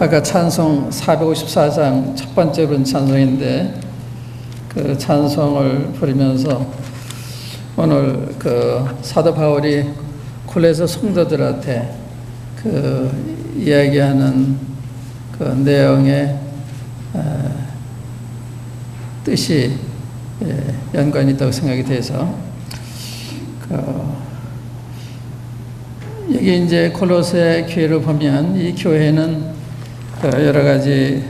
아까 찬송 454장 첫 번째 부른 찬송인데 그 찬송을 부르면서 오늘 그 사도 바울이 골로새 성도들한테 그 이야기하는 그 내용의 뜻이 연관이 있다고 생각이 돼서 여기 이제 골로새 교회를 보면 이 교회는 여러 가지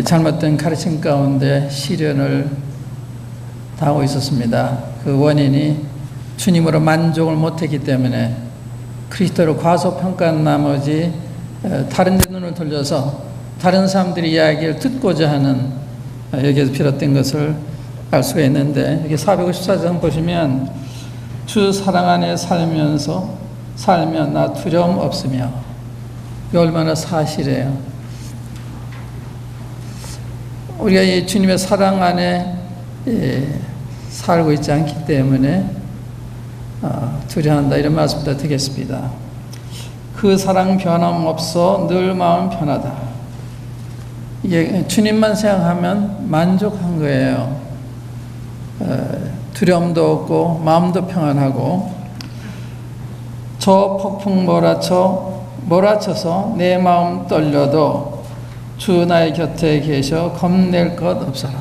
잘못된 가르침 가운데 시련을 당하고 있었습니다. 그 원인이 주님으로 만족을 못했기 때문에 그리스도를 과소평가한 나머지 다른 데 눈을 돌려서 다른 사람들의 이야기를 듣고자 하는 여기에서 비롯된 것을 알 수가 있는데 여기 454장 보시면 주 사랑 안에 살면 나 두려움 없으며 이게 얼마나 사실이에요. 우리가 이 주님의 사랑 안에 살고 있지 않기 때문에 두려워한다 이런 말씀도 드리겠습니다. 그 사랑 변함없어 늘 마음 편하다. 이게 주님만 생각하면 만족한 거예요. 두려움도 없고 마음도 평안하고 저 폭풍 몰아쳐서 내 마음 떨려도 주 나의 곁에 계셔 겁낼 것 없어라.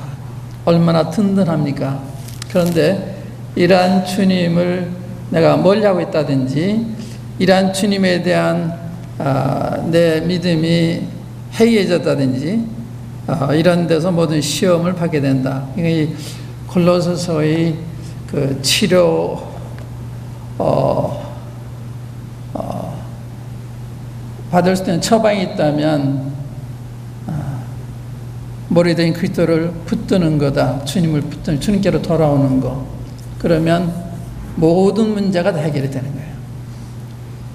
얼마나 든든합니까? 그런데 이러한 주님을 내가 멀리하고 있다든지 이러한 주님에 대한 내 믿음이 해이해졌다든지 이런 데서 모든 시험을 받게 된다. 이 골로새서의 그 치료 받을 수 있는 처방이 있다면 머리에 된 그리스도를 붙드는 거다. 주님을 붙드는, 주님께로 돌아오는 거. 그러면 모든 문제가 다 해결이 되는 거예요.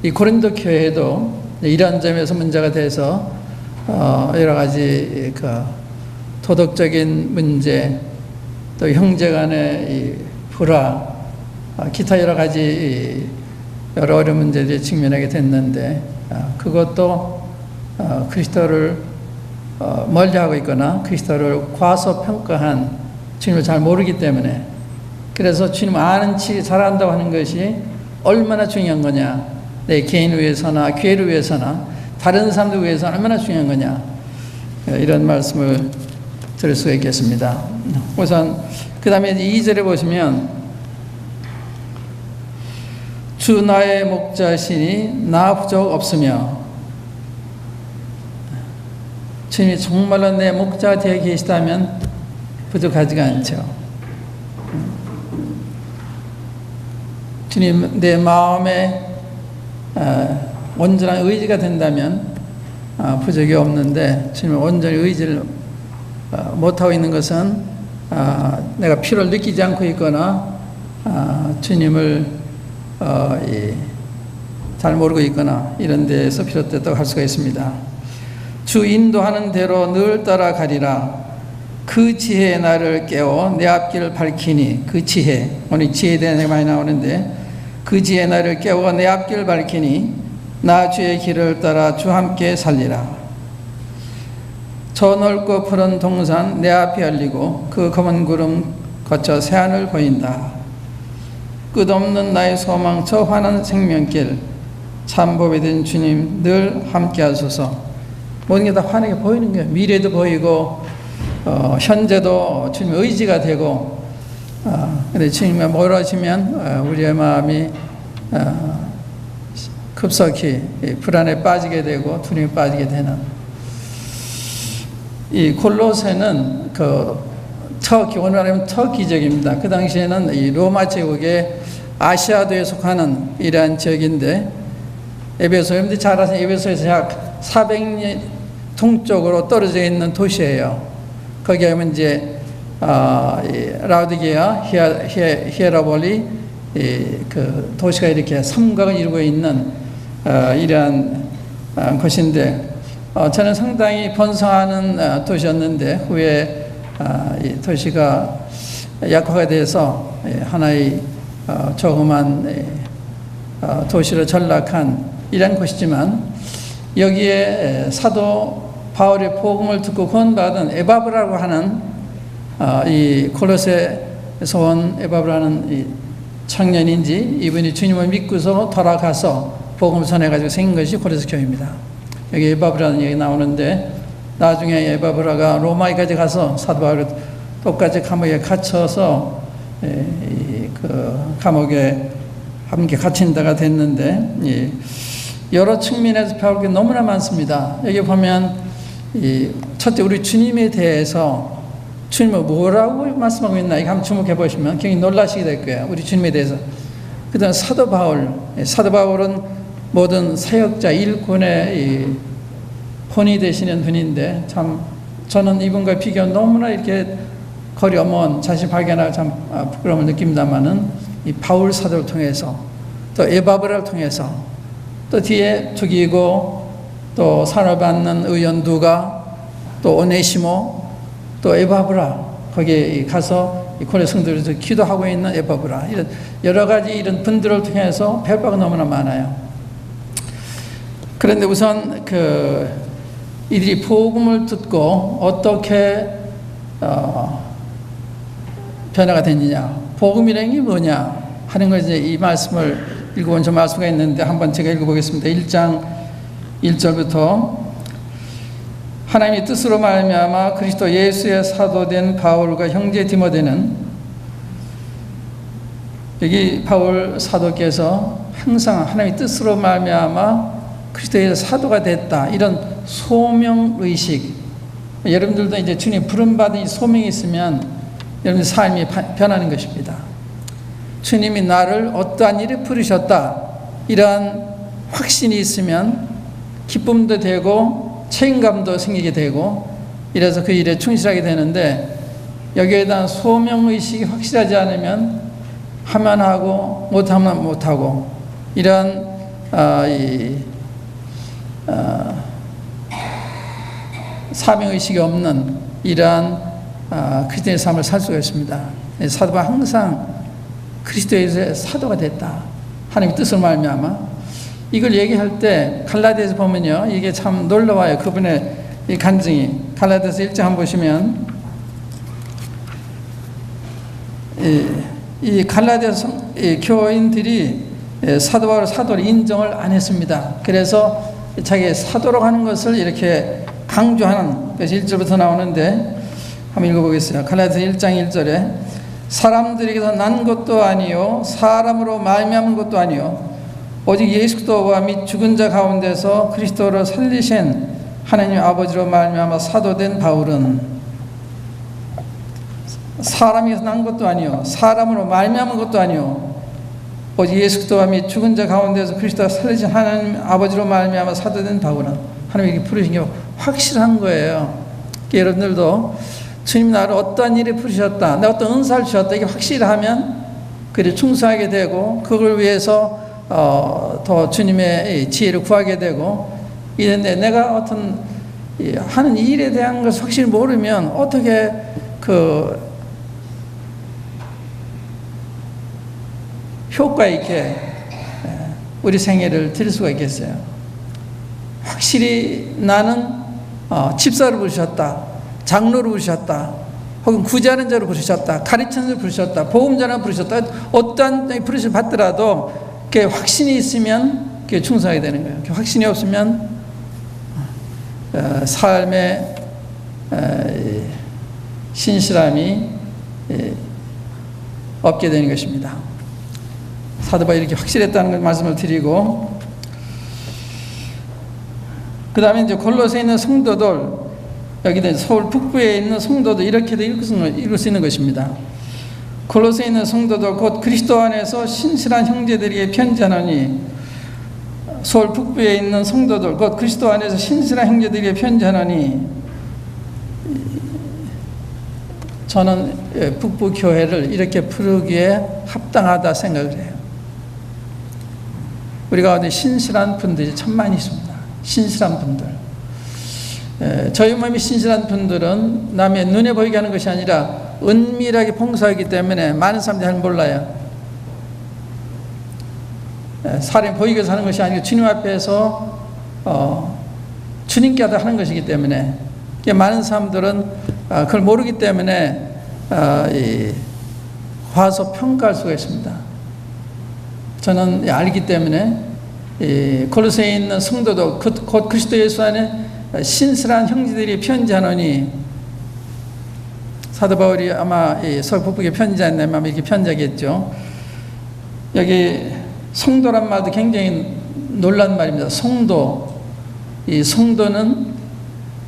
이 고린도 교회도 이러한 점에서 문제가 돼서 여러 가지 그 도덕적인 문제, 또 형제간의 이 불화, 기타 여러 가지 여러 어려운 문제들이 직면하게 됐는데 그것도 그리스도를 멀리하고 있거나 그리스도를 과소평가한 주님을 잘 모르기 때문에 그래서 주님 아는 치 잘한다고 하는 것이 얼마나 중요한 거냐, 내 개인을 위해서나 교회를 위해서나 다른 사람들 위해서 얼마나 중요한 거냐 이런 말씀을 드릴 수가 있겠습니다. 우선 그 다음에 2절에 보시면 주 나의 목자시니 나 부족 없으며 주님이 정말로 내 목자가 되어 계시다면 부족하지가 않죠. 주님 내 마음에 온전한 의지가 된다면 부족이 없는데 주님은 온전히 의지를 못하고 있는 것은 내가 필요를 느끼지 않고 있거나 주님을 잘 모르고 있거나 이런 데에서 비롯됐다고 할 수가 있습니다. 주 인도하는 대로 늘 따라가리라. 그 지혜의 나를 깨워 내 앞길을 밝히니 그 지혜, 오늘 지혜에 대한 얘기 많이 나오는데 그 지혜의 나를 깨워 내 앞길을 밝히니 나 주의 길을 따라 주와 함께 살리라. 저 넓고 푸른 동산 내 앞에 열리고 그 검은 구름 거쳐 새하늘 보인다. 끝없는 나의 소망 저 환한 생명길 참복이 된 주님 늘 함께 하소서. 모든 게 다 환하게 보이는 거예요. 미래도 보이고 현재도 주님의 의지가 되고 근데 주님이 멀어지면 우리의 마음이 급속히 불안에 빠지게 되고 두려움에 빠지게 되는 이 골로새는 그 터키, 오늘 말하면 터키적입니다. 그 당시에는 이 로마 제국의 아시아도에 속하는 이러한 지역인데 에베소, 여러분들이 잘 아시는 에베소에서 약 400리 동쪽으로 떨어져 있는 도시예요. 거기 하면 이제 라우디게아, 히에라볼리 그 도시가 이렇게 삼각을 이루고 있는 이러한 곳인데 저는 상당히 번성하는 도시였는데 후에 이 도시가 약화가 돼서 하나의 조그만 도시로 전락한 이런 곳이지만 여기에 사도 바울의 복음을 듣고 구원받은 에바브라고 하는 이 콜로새에서 온 에바브라는 이 청년인지 이분이 주님을 믿고서 돌아가서 복음을 전해가지고 생긴 것이 고레스 교회입니다. 여기 에바브라는 얘기 나오는데 나중에 에바브라가 로마에까지 가서 사도 바울이 똑같이 감옥에 갇혀서 그 감옥에 함께 갇힌 데가 됐는데 여러 측면에서 배울 게 너무나 많습니다. 여기 보면 첫째 우리 주님에 대해서 주님은 뭐라고 말씀하고 있나 이거 한번 주목해 보시면 굉장히 놀라시게 될 거예요. 우리 주님에 대해서. 그 다음 사도 바울은 모든 사역자 일꾼의 본이 되시는 분인데 참 저는 이분과 비교하면 너무나 이렇게 거리 먼 자신 발견하고 참 부끄러움을 느낍니다만은 이 바울 사도를 통해서 또 에바브라를 통해서 또 뒤에 죽이고 또 사랑받는 의원 누가 또 오네시모 또 에바브라 거기에 가서 고레 성도들에서 기도하고 있는 에바브라 이런 여러 가지 이런 분들을 통해서 배울 바가 너무나 많아요. 그런데 우선 이들이 복음을 듣고 어떻게 변화가 됐느냐, 복음이라는 게 뭐냐 하는 걸 이제 이 말씀을 읽어본 저 말씀가 있는데 한번 제가 읽어보겠습니다. 1장 1절부터 하나님의 뜻으로 말미암아 그리스도 예수의 사도된 바울과 형제 디모데는 여기 바울 사도께서 항상 하나님의 뜻으로 말미암아 그리스도의 사도가 됐다 이런 소명의식 여러분들도 이제 주님 부름받은 이 소명이 있으면 여러분의 삶이 변하는 것입니다. 주님이 나를 어떠한 일에 부르셨다 이러한 확신이 있으면 기쁨도 되고 책임감도 생기게 되고 이래서 그 일에 충실하게 되는데 여기에 대한 소명의식이 확실하지 않으면 하면 하고 못하면 못하고 이러한 사명의식이 없는 이러한 그리스도의 삶을 살 수가 있습니다. 사도가 항상 그리스도의 사도가 됐다. 하나님의 뜻을 말미암아 이걸 얘기할 때 갈라디아서 보면요 이게 참 놀라워요. 그분의 이 간증이 갈라디아서 1장 한번 보시면 이 갈라디아 교인들이 사도 바울을 사도를 인정을 안 했습니다. 그래서 자기 사도라고 하는 것을 이렇게 강조하는 것이 1절부터 나오는데 한번 읽어보겠습니다. 갈라디아서 1장 1절에 사람들에게서 난 것도 아니요 사람으로 말미암은 것도 아니요 오직 예수 그리스도와 및 죽은 자 가운데서 그리스도를 살리신 하나님 아버지로 말미암아 사도된 바울은 사람에게서 난 것도 아니요 사람으로 말미암은 것도 아니요 오직 예수 그리스도와 및 죽은 자 가운데서 그리스도를 살리신 하나님 아버지로 말미암아 사도된 바울은 하나님에게 부르신 게 확실한 거예요. 여러분들도 주님 나를 어떠한 일에 부르셨다 내가 어떤 은사를 주셨다 이게 확실하면 그래 충성하게 되고 그걸 위해서 더 주님의 지혜를 구하게 되고 이런데 내가 어떤 하는 일에 대한 것을 확실히 모르면 어떻게 효과 있게 우리 생애를 드릴 수가 있겠어요. 확실히 나는 집사를 부르셨다 장로를 부르셨다 혹은 구제하는 자를 부르셨다 가르치는 자를 부르셨다 보험자를 부르셨다 어떠한 부르심을 받더라도 그게 확신이 있으면 그게 충성하게 되는 거예요. 확신이 없으면 삶의 신실함이 없게 되는 것입니다. 사도 바울이 이렇게 확실했다는 걸 말씀을 드리고 그 다음에 이제 골로새에 있는 성도들 여기도 서울 북부에 있는 성도들 이렇게도 읽을 수 있는 것입니다. 골로새에 있는 성도들 곧 그리스도 안에서 신실한 형제들에게 편지하노니 서울 북부에 있는 성도들 곧 그리스도 안에서 신실한 형제들에게 편지하노니 저는 북부 교회를 이렇게 부르기에 합당하다 생각을 해요. 우리 가운데 신실한 분들이 참 많이 있습니다. 신실한 분들. 저희 몸이 신실한 분들은 남의 눈에 보이게 하는 것이 아니라 은밀하게 봉사하기 때문에 많은 사람들이 잘 몰라요. 사람이 보이게 해서 하는 것이 아니고 주님 앞에서 주님께서 하는 것이기 때문에 많은 사람들은 그걸 모르기 때문에 와서 평가할 수가 있습니다. 저는 알기 때문에 골로새에 있는 성도도 곧 그리스도 예수 안에 신실한 형제들이 편지하노니, 사도 바울이 아마 서북북에 편지했나면 아마 이렇게 편지하겠죠. 여기 성도란 말도 굉장히 놀란 말입니다. 성도. 이 성도는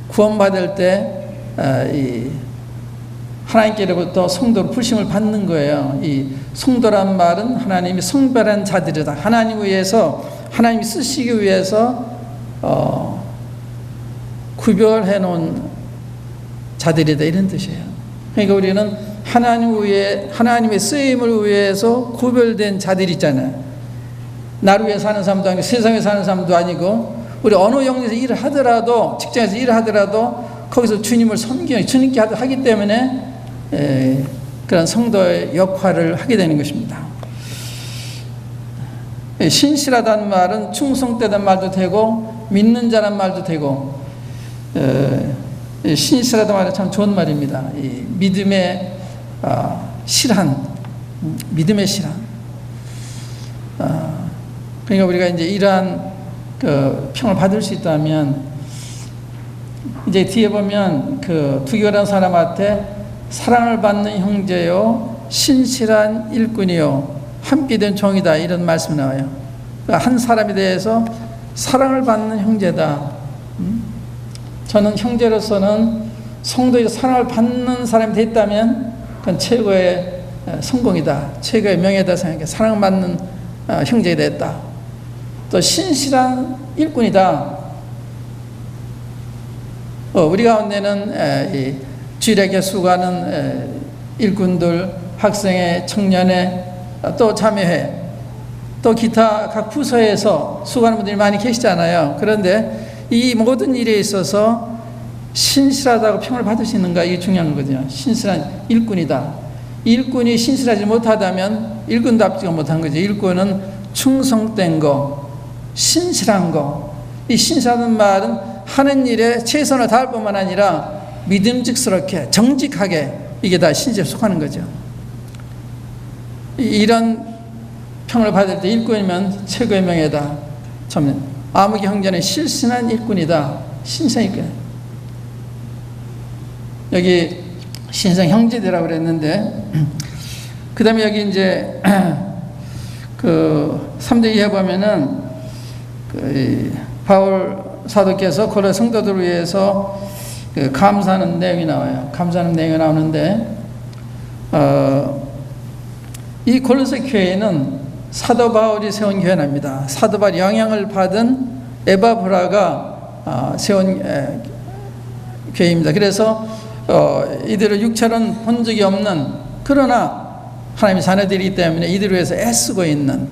구원받을 때 하나님께로부터 성도로 부르심을 받는 거예요. 이 성도란 말은 하나님이 성별한 자들이다. 하나님 위해서, 하나님이 쓰시기 위해서 구별해 놓은 자들이다, 이런 뜻이에요. 그러니까 우리는 하나님의 쓰임을 위해서 구별된 자들이 있잖아요. 나를 위해 사는 사람도 아니고 세상에 사는 사람도 아니고, 우리 어느 영역에서 일을 하더라도, 직장에서 일을 하더라도 거기서 주님을 섬기고 주님께 하기 때문에 그런 성도의 역할을 하게 되는 것입니다. 신실하다는 말은 충성되다는 말도 되고 믿는 자란 말도 되고, 신실하다는 말은 참 좋은 말입니다. 이 믿음의 실한, 믿음의 실한. 그러니까 우리가 이제 이러한 그 평을 받을 수 있다면, 이제 뒤에 보면 그 두교라는 사람한테 사랑을 받는 형제요, 신실한 일꾼이요, 함께된 종이다, 이런 말씀이 나와요. 그러니까 한 사람에 대해서 사랑을 받는 형제다. 저는 형제로서는 성도에서 사랑을 받는 사람이 됐다면 그건 최고의 성공이다, 최고의 명예다 생각해. 사랑받는 형제가 됐다. 또 신실한 일꾼이다. 우리 가운데는 주일에 수고하는 일꾼들, 학생회, 청년회, 또 자매회, 또 기타 각 부서에서 수고하는 분들이 많이 계시잖아요. 그런데 이 모든 일에 있어서 신실하다고 평을 받을 수 있는가, 이게 중요한 거거든요. 신실한 일꾼이다. 일꾼이 신실하지 못하다면 일꾼답지가 못한 거죠. 일꾼은 충성된 거, 신실한 거. 이 신실하다는 말은 하는 일에 최선을 다할 뿐만 아니라 믿음직스럽게, 정직하게, 이게 다 신실에 속하는 거죠. 이런 평을 받을 때 일꾼이면 최고의 명예다. 처음에 아무개 형제는 실신한 일꾼이다. 신성 일꾼. 여기 신성 형제들이라고 그랬는데, 그 다음에 여기 이제 그 3대 이해 보면은 바울 사도께서 고려 성도들을 위해서 감사하는 내용이 나와요. 감사하는 내용이 나오는데, 이 골로새 교회는 사도 바울이 세운 교회랍니다. 사도 바울 영향을 받은 에바브라가 세운 교회입니다. 그래서 이들을 육체로는 본 적이 없는, 그러나 하나님의 자녀들이기 때문에 이들을 위해서 애쓰고 있는,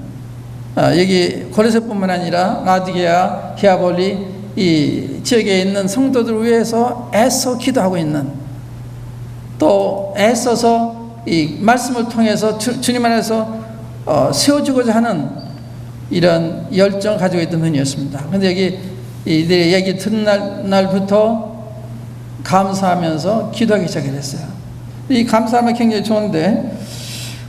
여기 고로새뿐만 아니라 라디게아, 히아볼리 이 지역에 있는 성도들을 위해서 애써 기도하고 있는, 또 애써서 이 말씀을 통해서 주님 안에서 세워주고자 하는 이런 열정을 가지고 있던 분이었습니다. 그런데 여기 이들의 얘기 듣는 날부터 감사하면서 기도하기 시작했어요. 이 감사하면 굉장히 좋은데,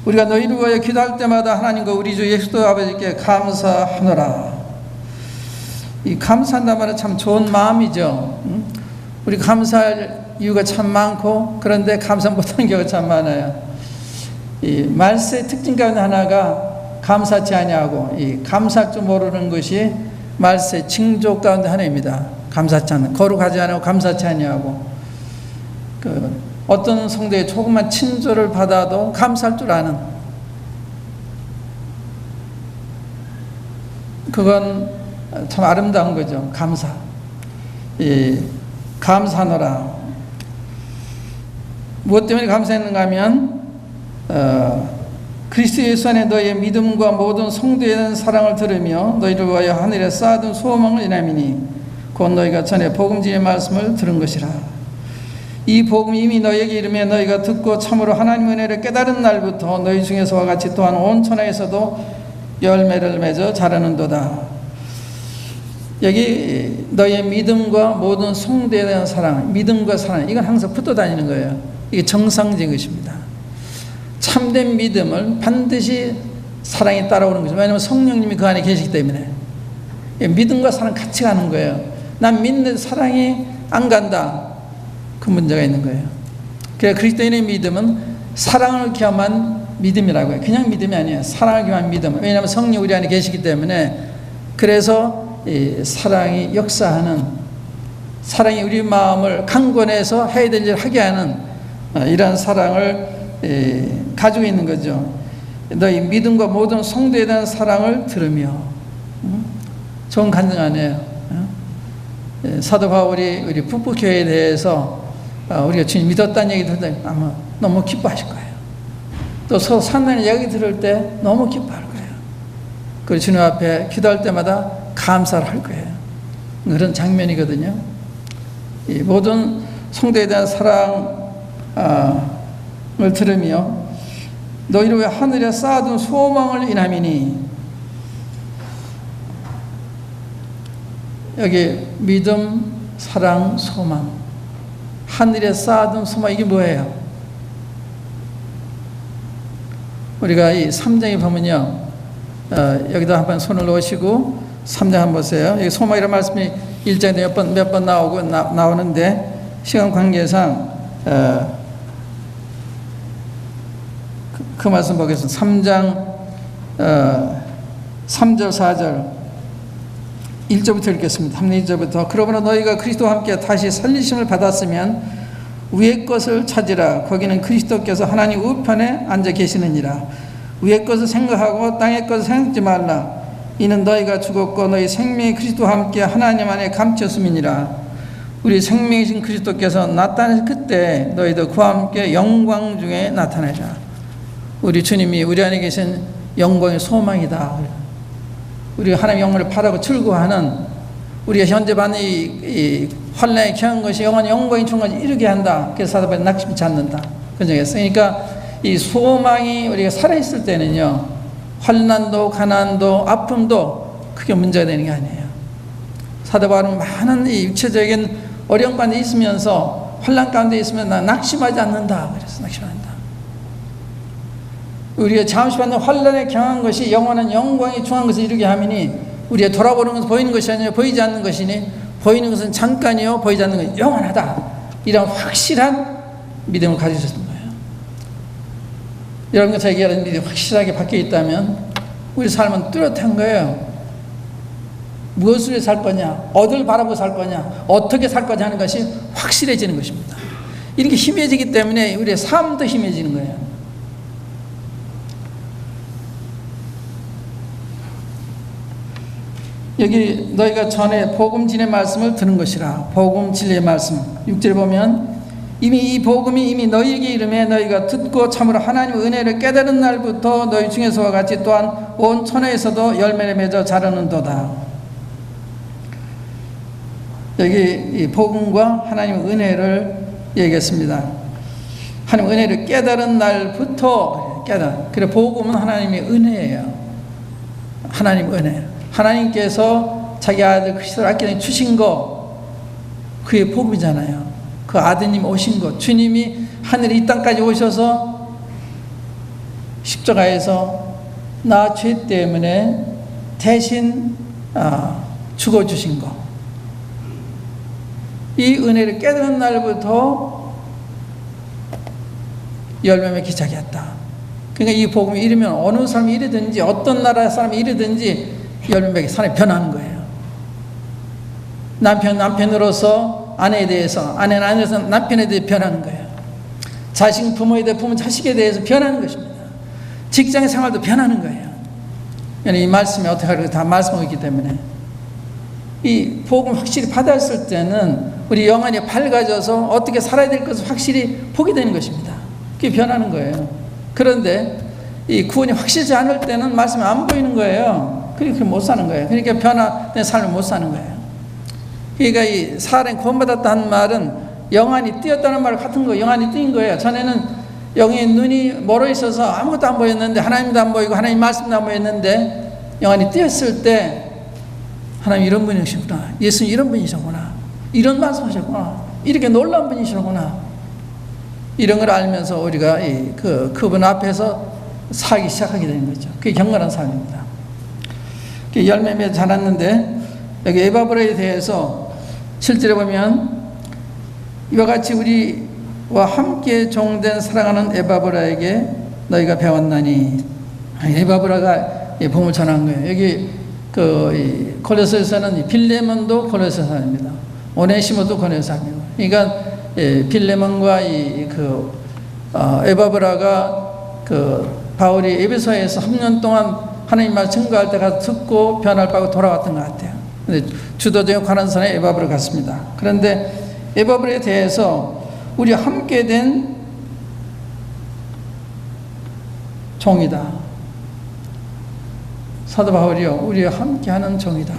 우리가 너희를 위하여 기도할 때마다 하나님과 우리 주 예수 아버지께 감사하노라. 이 감사한다는 말은 참 좋은 마음이죠. 우리 감사할 이유가 참 많고, 그런데 감사 못하는 경우가 참 많아요. 이 말세의 특징 가운데 하나가 감사치 아니하고, 이 감사할 줄 모르는 것이 말세 징조 가운데 하나입니다. 감사치 않는, 거룩하지 않고 감사치 아니하고, 어떤 성도의 조그만 친절을 받아도 감사할 줄 아는, 그건 참 아름다운 거죠. 감사. 감사하노라. 무엇 때문에 감사했는가 하면, 그리스도 예수 안에 너희의 믿음과 모든 성도에 대한 사랑을 들으며 너희를 위하여 하늘에 쌓아둔 소망을 인함이니 곧 너희가 전에 복음지의 말씀을 들은 것이라. 이 복음이 이미 너희에게 이르며 너희가 듣고 참으로 하나님의 은혜를 깨달은 날부터 너희 중에서와 같이 또한 온 천하에서도 열매를 맺어 자라는도다. 여기 너의 믿음과 모든 성도에 대한 사랑, 믿음과 사랑, 이건 항상 붙어 다니는 거예요. 이게 정상적인 것입니다. 참된 믿음을 반드시 사랑이 따라오는 거죠. 왜냐하면 성령님이 그 안에 계시기 때문에. 믿음과 사랑 같이 가는 거예요. 난 믿는데 사랑이 안 간다. 그 문제가 있는 거예요. 그래서 그리스도인의 믿음은 사랑을 겸한 믿음이라고 해요. 그냥 믿음이 아니에요. 사랑을 겸한 믿음. 왜냐하면 성령 우리 안에 계시기 때문에. 그래서 이 사랑이 역사하는, 사랑이 우리 마음을 강권해서 해야 될 일을 하게 하는 이러한 사랑을 가지고 있는 거죠. 너희 믿음과 모든 성도에 대한 사랑을 들으며. 좋은 간증 아니에요. 사도 바울이 우리 북부교회에 대해서 우리가 주님 믿었다는 얘기 들을 때 아마 너무 기뻐하실 거예요. 또 서로 산다는 이야기 들을 때 너무 기뻐할 거예요. 그리고 주님 앞에 기도할 때마다 감사를 할 거예요. 그런 장면이거든요. 이 모든 성도에 대한 사랑을 들으며 너희를 왜 하늘에 쌓아둔 소망을 인함이니. 여기 믿음, 사랑, 소망, 하늘에 쌓아둔 소망, 이게 뭐예요? 우리가 이 3장에 보면요, 여기다 한번 손을 놓으시고 3장 한번 보세요. 여기 소망이라는 말씀이 1장에 몇 번 나오는데 시간 관계상 그 말씀 보겠습니다. 3장 3절 4절 1절부터 읽겠습니다. 1절부터 그러므로 너희가 그리스도와 함께 다시 살리심을 받았으면 위의 것을 찾으라. 거기는 그리스도께서 하나님 우편에 앉아 계시느니라. 위의 것을 생각하고 땅의 것을 생각지 말라. 이는 너희가 죽었고 너희 생명이 그리스도와 함께 하나님 안에 감췄음이니라. 우리 생명이신 그리스도께서 나타나실 그때 너희도 그와 함께 영광 중에 나타나리라. 우리 주님이 우리 안에 계신 영광의 소망이다. 우리가 하나님의 영광을 바라고 즐거워하는, 우리가 현재 받는 이 환난에 처한 것이 영원히 영광이 충만히 이루게 한다. 그래서 사도 바울이 낙심치 않는다. 그런 적이었어요. 그러니까 이 소망이 우리가 살아있을 때는요, 환난도 가난도 아픔도 크게 문제가 되는 게 아니에요. 사도 바울은 많은 이 육체적인 어려움 가운데 있으면서, 환난 가운데 있으면 나 낙심하지 않는다. 그래서 낙심한다. 우리가 잠시 받는 환난에 경한 것이 영원한 영광이 중한 것을 이루게 하미니, 우리가 돌아보는 것은 보이는 것이 아니라 보이지 않는 것이니 보이는 것은 잠깐이요 보이지 않는 것은 영원하다. 이런 확실한 믿음을 가지셨던 거예요. 여러분과 저에게 이런 믿음이 확실하게 박혀 있다면 우리 삶은 뚜렷한 거예요. 무엇을 살 거냐, 어딜 바라보고 살 거냐, 어떻게 살 거냐 하는 것이 확실해지는 것입니다. 이렇게 힘해지기 때문에 우리의 삶도 힘해지는 거예요. 여기 너희가 전에 복음 진리의 말씀을 들은 것이라. 복음 진리의 말씀 6절에 보면 이미 이 복음이 이미 너희에게 이름에 너희가 듣고 참으로 하나님의 은혜를 깨달은 날부터 너희 중에서와 같이 또한 온 천하에서도 열매를 맺어 자라는도다. 여기 이 복음과 하나님의 은혜를 얘기했습니다. 하나님의 은혜를 깨달은 날부터 그래 복음은 하나님의 은혜예요. 하나님의 은혜. 하나님께서 자기 아들 그리스도를 아끼는 주신 거, 그의 복음이잖아요. 그 아드님 오신 것, 주님이 하늘 이 땅까지 오셔서 십자가에서 나 죄 때문에 대신 죽어주신 거, 이 은혜를 깨달은 날부터 열매 맺기 시작했다. 그러니까 이 복음이 이르면 어느 사람이 이르든지 어떤 나라 사람이 이르든지 열매맺기 사람이 변하는 거예요. 남편으로서 아내에 대해서, 아내는 아내로서 남편에 대해 변하는 거예요. 자식 부모에 대해 부모 자식에 대해서 변하는 것입니다. 직장 생활도 변하는 거예요. 이 말씀이 어떻게 하려고 다 말씀하고 있기 때문에 이 복음 확실히 받았을 때는 우리 영안이 밝아져서 어떻게 살아야 될 것을 확실히 보게 되는 것입니다. 그게 변하는 거예요. 그런데 이 구원이 확실하지 않을 때는 말씀이 안 보이는 거예요. 그렇게 못 사는 거예요. 그러니까 변화된 삶을 못 사는 거예요. 그러니까 이 사람이 구원받았다는 말은 영안이 띄었다는 말 같은 거예요. 영안이 띄인 거예요. 전에는 영의 눈이 멀어 있어서 아무것도 안 보였는데, 하나님도 안 보이고 하나님 말씀도 안 보였는데 영안이 띄었을 때 하나님 이런 분이시구나. 예수님 이런 분이시구나. 이런 말씀하셨구나. 이렇게 놀라운 분이시구나. 이런 걸 알면서 우리가 그분 앞에서 살기 시작하게 되는 거죠. 그게 경건한 삶입니다. 열매 맺어 자랐는데 여기 에바브라에 대해서 7절에 보면 이와 같이 우리와 함께 종된 사랑하는 에바브라에게 너희가 배웠나니. 에바브라가 복음을 전한 거예요. 여기 골로새서는 빌레몬도 골로새 사람입니다. 오네시모도 골로새 사람이고. 그러니까 빌레몬과 에바브라가 바울이 에베소에서 3년 동안 하나님 말 증거할 때 가서 듣고 변화를 받고 돌아왔던 것 같아요. 근데 주도적인 관한 사람이 에바브라 같습니다. 그런데 에바브라에 대해서 우리 함께 된 종이다. 사도 바울이요, 우리와 함께하는 종이다.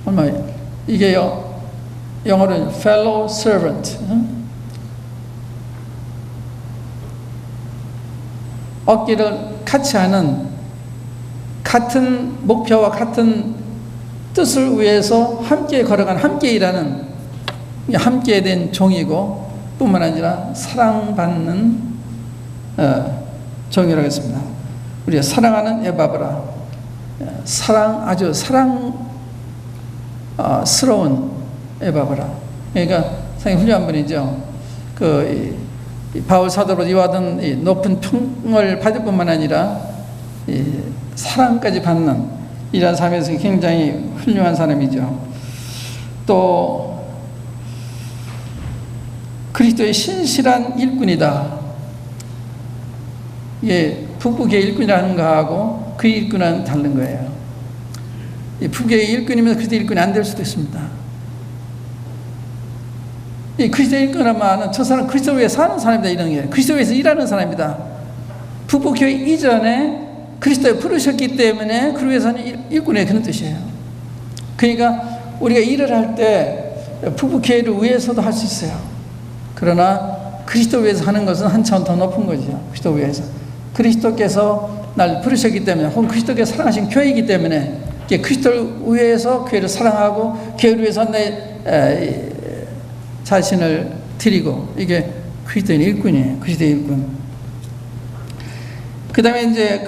얼마예요? 이게요, 영어로는 fellow servant. 얻기를 같이 하는, 같은 목표와 같은 뜻을 위해서 함께 걸어가는, 함께 일하는, 함께 된 종이고 뿐만 아니라 사랑받는 종이라고 했습니다. 우리가 사랑하는 에바브라, 아주 사랑스러운 에바브라. 그러니까 상당히 훌륭한 분이죠. 바울 사도로 이와던 높은 평을 받을 뿐만 아니라 사랑까지 받는 이런 삶에서 굉장히 훌륭한 사람이죠. 또 그리스도의 신실한 일꾼이다. 북부교회 일꾼이라는 거하고 그 일꾼은 다른 거예요. 북부교회 일꾼이면 그리스도 일꾼이 안 될 수도 있습니다. 이 그리스도 일꾼이란 말은 저 사람 그리스도 위해 사는 사람이다, 이런 게. 그리스도 위해서 일하는 사람이다. 북부교회 이전에 그리스도에 부르셨기 때문에 그를 위해서는 일꾼의 그런 뜻이에요. 그러니까 우리가 일을 할 때 북부교회를 위해서도 할 수 있어요. 그러나 그리스도 위해서 하는 것은 한 차원 더 높은 거죠. 그리스도 위해서. 그리스도께서 날 부르셨기 때문에, 혹은 그리스도께서 사랑하신 교회이기 때문에 그리스도를 위해서 교회를 사랑하고 교회를 위해서 내 자신을 드리고, 이게 그리스도인 일꾼이에요. 그리스도의 일꾼. 그 다음에 이제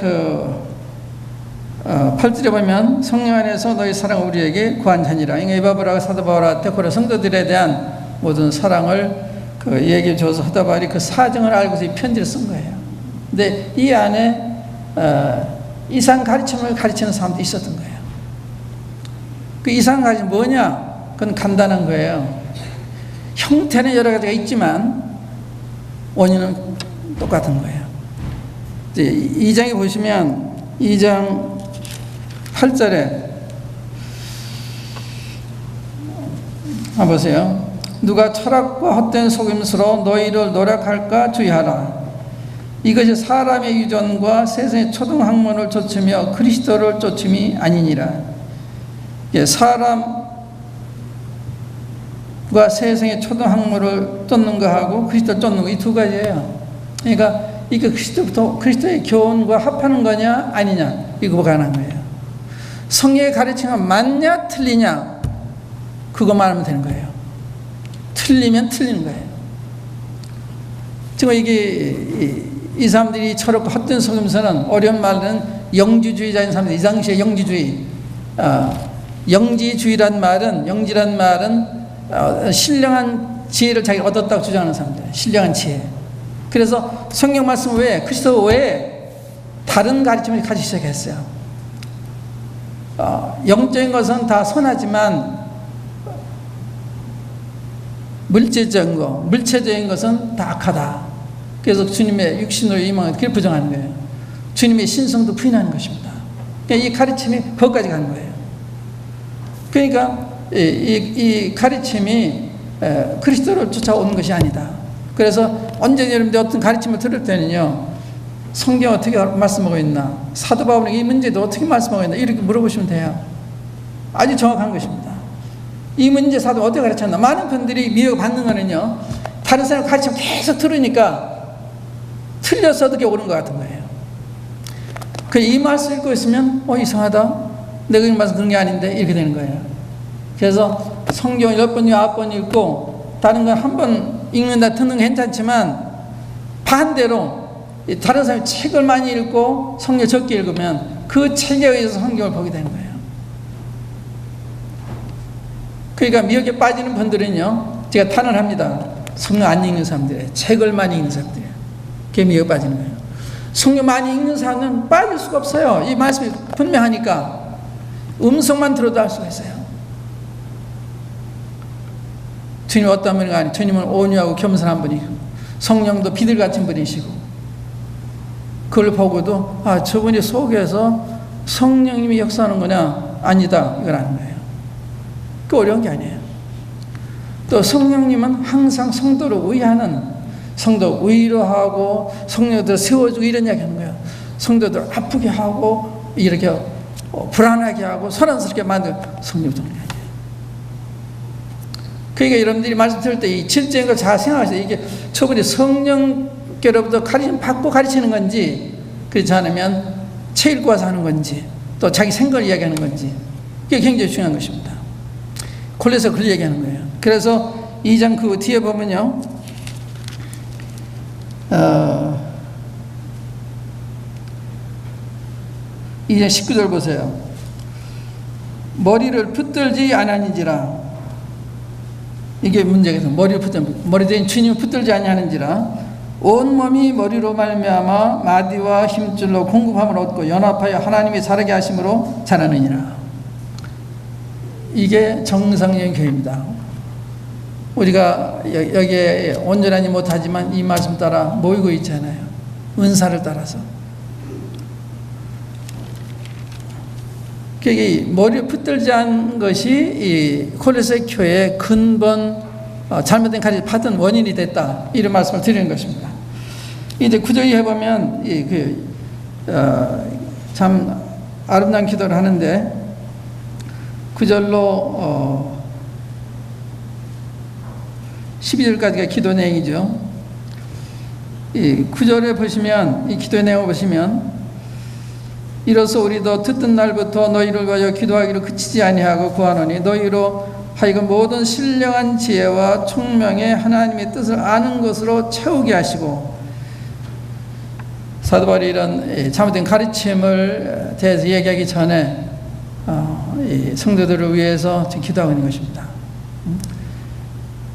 8절에 보면 성령 안에서 너희 사랑을 우리에게 구한 자니라. 에바브라가 사도 바울한테 고려 성도들에 대한 모든 사랑을 얘기해 줘서 사도 바울이 그 사정을 알고서 이 편지를 쓴 거예요. 근데 이 안에 이상 가르침을 가르치는 사람도 있었던 거예요. 그 이상 가르침 뭐냐? 그건 간단한 거예요. 형태는 여러 가지가 있지만 원인은 똑같은 거예요. 이제 2장에 보시면 2장 8절에 한번 보세요. 누가 철학과 헛된 속임수로 너희를 노력할까 주의하라. 이것이 사람의 유전과 세상의 초등학문을 쫓으며 그리스도를 쫓음이 아니니라. 사람과 세상의 초등학문을 쫓는 거하고 그리스도를 쫓는 거, 이 두 가지예요. 그러니까 이거 그리스도의 교훈과 합하는 거냐 아니냐, 이거가 가능한 거예요. 성경의 가르침은 맞냐 틀리냐, 그것만 하면 되는 거예요. 틀리면 틀리는 거예요. 지금 이 사람들이 철없고 헛된 속임수는, 어려운 말은 영지주의자인 사람들, 이 당시에 영지주의, 영지주의란 말은, 영지란 말은 신령한 지혜를 자기가 얻었다고 주장하는 사람들, 신령한 지혜. 그래서 성경 말씀 외에, 그리스도 외에 다른 가르침을 가지기 시작했어요. 영적인 것은 다 선하지만 물질적인 거, 물체적인 것은 다 악하다. 그래서 주님의 육신으로 임하는, 그걸 부정하는 거예요. 주님의 신성도 부인하는 것입니다. 이 가르침이 거기까지 가는 거예요. 그러니까 이 가르침이 그리스도를 쫓아오는 것이 아니다. 그래서 언제 여러분들 어떤 가르침을 들을 때는요, 성경 어떻게 말씀하고 있나, 사도 바울이 이 문제도 어떻게 말씀하고 있나, 이렇게 물어보시면 돼요. 아주 정확한 것입니다. 이 문제 사도 어떻게 가르쳤나. 많은 분들이 미혹 받는 거는요, 다른 사람 가르침 계속 들으니까 틀려서 어떻게 오는 것 같은 거예요. 이 말씀 읽고 있으면 이상하다. 내가 이 말씀 그런 게 아닌데 이렇게 되는 거예요. 그래서 성경을 10번, 9번 읽고 다른 건 한 번 읽는다 듣는 건 괜찮지만 반대로 다른 사람이 책을 많이 읽고 성경 적게 읽으면 그 책에 의해서 성경을 보게 되는 거예요. 그러니까 미혹에 빠지는 분들은요, 제가 탄원합니다. 성경 안 읽는 사람들이에요. 책을 많이 읽는 사람들이에요. 그게 미혹에 빠지는 거예요. 성경 많이 읽는 사람은 빠질 수가 없어요. 이 말씀이 분명하니까 음성만 들어도 알 수가 있어요. 주님 어떤 분이 아니, 주님은 온유하고 겸손한 분이고 성령도 비둘 같은 분이시고 그걸 보고도 아 저분이 속에서 성령님이 역사하는구나. 아니다 이건 아는 거예요. 그 어려운 게 아니에요. 또 성령님은 항상 성도를 위하는, 성도 위로하고 성도들 세워주고 이런 이야기 하는 거예요. 성도들 아프게 하고 이렇게 불안하게 하고 소란스럽게 만든 성령도 아니에요. 그러니까 여러분들이 말씀 들을 때 이 질적인 걸 잘 생각하세요. 이게 저분이 성령께로부터 가르침 받고 가르치는 건지 그렇지 않으면 책 읽고 와서 하는 건지 또 자기 생각을 이야기하는 건지 그게 굉장히 중요한 것입니다. 콜레서 그걸 얘기하는 거예요. 그래서 2장 그 뒤에 보면요, 이제 19절 보세요. 머리를 붙들지 아니하는지라. 이게 문제겠죠. 머리를 머리 된 주님을 붙들지 아니하는지라. 온 몸이 머리로 말미암아 마디와 힘줄로 공급함을 얻고 연합하여 하나님이 자라게 하심으로 자라느니라. 이게 정상적인 교회입니다. 우리가 여기에 온전하지 못하지만 이 말씀 따라 모이고 있잖아요. 은사를 따라서. 그게 머리를 붙들지 않은 것이 이 콜로새 교회의 근본 잘못된 가르침을 받은 원인이 됐다. 이런 말씀을 드리는 것입니다. 이제 9절에 해보면 참 아름다운 기도를 하는데 9절로 12절까지가 기도 내용이죠. 이 9절에 보시면 이 기도 내용을 보시면 이로써 우리도 듣던 날부터 너희를 위하여 기도하기를 그치지 아니하고 구하노니 너희로 하여금 모든 신령한 지혜와 총명의 하나님의 뜻을 아는 것으로 채우게 하시고 사도 바울이 이런 잘못된 가르침을 대해서 얘기하기 전에 성도들을 위해서 지금 기도하고 있는 것입니다.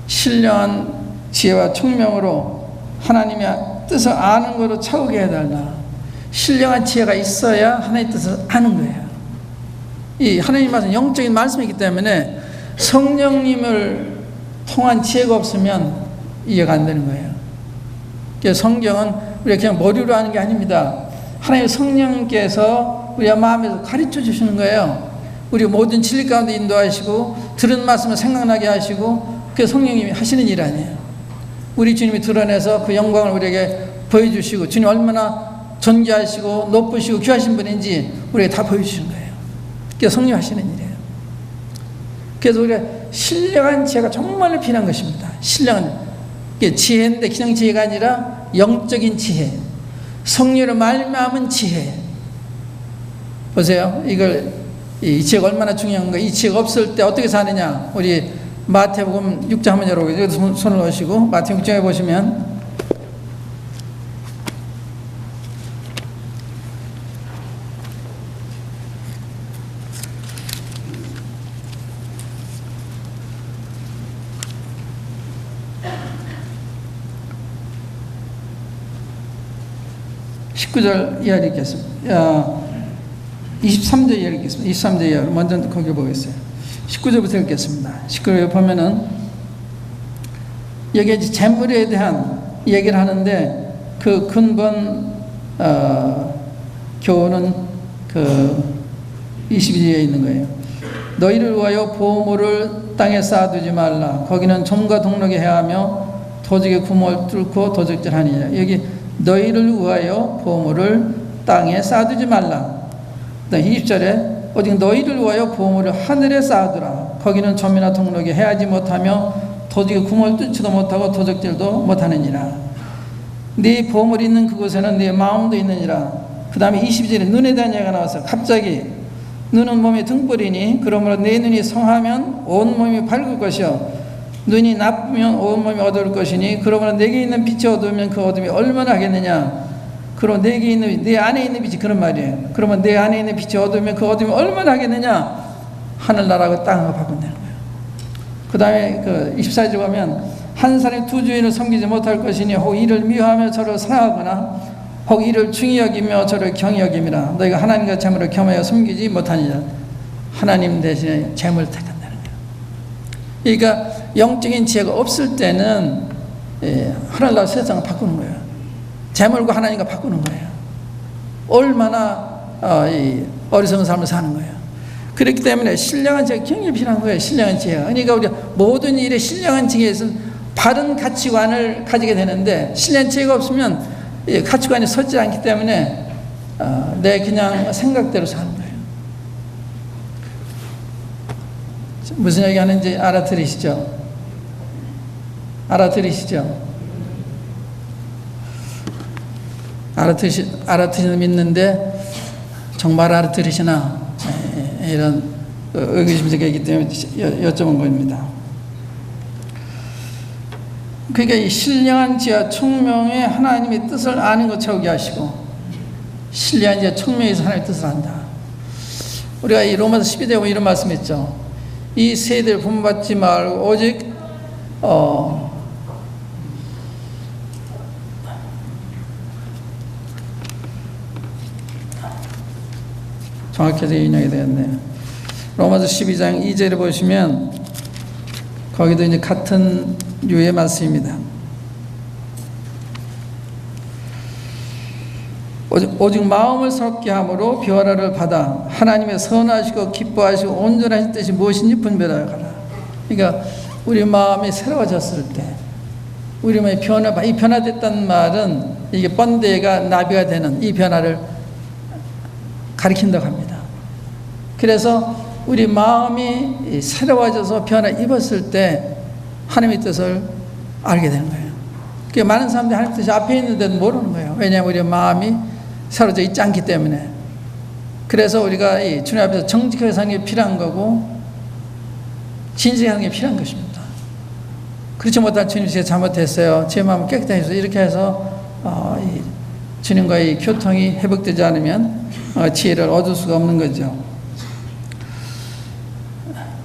신령한 지혜와 총명으로 하나님의 뜻을 아는 것으로 채우게 해달라. 신령한 지혜가 있어야 하나님의 뜻을 아는 거예요. 이 하나님 말씀 영적인 말씀이기 때문에 성령님을 통한 지혜가 없으면 이해가 안 되는 거예요. 그래서 성경은 우리가 그냥 머리로 하는 게 아닙니다. 하나님의 성령께서 우리의 마음에서 가르쳐 주시는 거예요. 우리 모든 진리 가운데 인도하시고 들은 말씀을 생각나게 하시고 그게 성령님이 하시는 일 아니에요. 우리 주님이 드러내서 그 영광을 우리에게 보여주시고 주님 얼마나 존귀하시고 높으시고 귀하신 분인지 우리에게 다 보여주시는 거예요. 그게 성령 하시는 일이에요. 그래서 우리가 신령한 지혜가 정말로 필요한 것입니다. 신령한 지혜인데 그냥 지혜가 아니라 영적인 지혜, 성령으로 말미암은 지혜. 보세요. 이 지혜가 얼마나 중요한가. 이 지혜가 없을 때 어떻게 사느냐. 우리 마태복음 6장 한번 열어보세요. 여기도 손을 넣으시고 마태복음 6장에 보시면 19절 이하를 읽겠습니다. 23절 이하를 읽겠습니다. 23절 이하 먼저 거기 보겠어요. 19절부터 읽겠습니다. 19절에 보면은 여기 재물에 대한 얘기를 하는데 그 근본 교훈은 그 22절에 있는 거예요. 너희를 위하여 보물을 땅에 쌓아두지 말라. 거기는 점과 동록이 해하며 도적의 구멍을 뚫고 도적질하니라. 여기 너희를 위하여 보물을 땅에 쌓아두지 말라. 20절에 오직 너희를 위하여 보물을 하늘에 쌓아두라. 거기는 점이나 동록이 해하지 못하며 도적의 구멍을 뚫지도 못하고 도적질도 못하느니라. 네 보물이 있는 그곳에는 네 마음도 있느니라. 그 다음에 22절에 눈에 대한 얘기가 나와서 갑자기 눈은 몸의 등불이니 그러므로 내 눈이 성하면 온 몸이 밝을 것이요 눈이 나쁘면 온 몸이 어두울 것이니 그러므로 내게 있는 빛이 어두우면 그 어둠이 얼마나 하겠느냐. 그럼 내게 있는 내 안에 있는 빛이 그런 말이에요. 그러면 내 안에 있는 빛이 어두우면 그 어둠이 얼마나 하겠느냐. 하늘나라하고 땅을 바꾼다는 거예요. 그 다음에 그 24절 보면 한 사람이 두 주인을 섬기지 못할 것이니 혹 이를 미워하며 저를 사랑하거나 혹 이를 중히 여기며 저를 경히 여김이라. 너희가 하나님과 재물을 겸하여 섬기지 못하니라. 하나님 대신에 재물을 택한다는 거예요. 그러니까 영적인 지혜가 없을 때는 하늘나라 세상을 바꾸는 거예요. 재물과 하나님과 바꾸는 거예요. 얼마나 어리석은 삶을 사는 거예요. 그렇기 때문에 신령한 지혜가 굉장히 필요한 거예요. 신령한 지혜가. 그러니까 우리가 모든 일에 신령한 지혜에서 바른 가치관을 가지게 되는데 신령한 지혜가 없으면 가치관이 서지 않기 때문에 내 그냥 생각대로 사는 거예요. 무슨 얘기 하는지 알아들으시죠? 알아들으시는 믿는데 정말 알아들으시나 이런 의구심이 있기 때문에 여쭤본 겁니다. 그러니까 이 신령한 지혜와 총명의 하나님의 뜻을 아는 것 채우게 하시고 신령한 지혜와 총명에서 하나님의 뜻을 안다. 우리가 이 로마서 12장에 보면 이런 말씀했죠. 이 세대를 본받지 말고 오직 정확해서 인용이 되었네요. 로마서 12장 2절에 보시면 거기도 이제 같은 류의 말씀입니다. 오직 마음을 새롭게 함으로 변화를 받아 하나님의 선하시고 기뻐하시고 온전하신 뜻이 무엇인지 분별하여 가라. 그러니까 우리 마음이 새로워졌을 때 우리 마음이 이 변화됐다는 말은 이게 번데가 나비가 되는 이 변화를 가리킨다고 합니다. 그래서 우리 마음이 새로워져서 변화 입었을 때 하나님의 뜻을 알게 되는 거예요. 그러니까 많은 사람들이 하나님의 뜻이 앞에 있는데도 모르는 거예요. 왜냐하면 우리 마음이 새로워져 있지 않기 때문에. 그래서 우리가 이 주님 앞에서 정직하게 사는 게 필요한 거고 진실하게 하는 게 필요한 것입니다. 그렇지 못한 주님 제가 잘못했어요. 제 마음을 깨끗하게 해서 이렇게 해서 주님과의 교통이 회복되지 않으면 지혜를 얻을 수가 없는 거죠.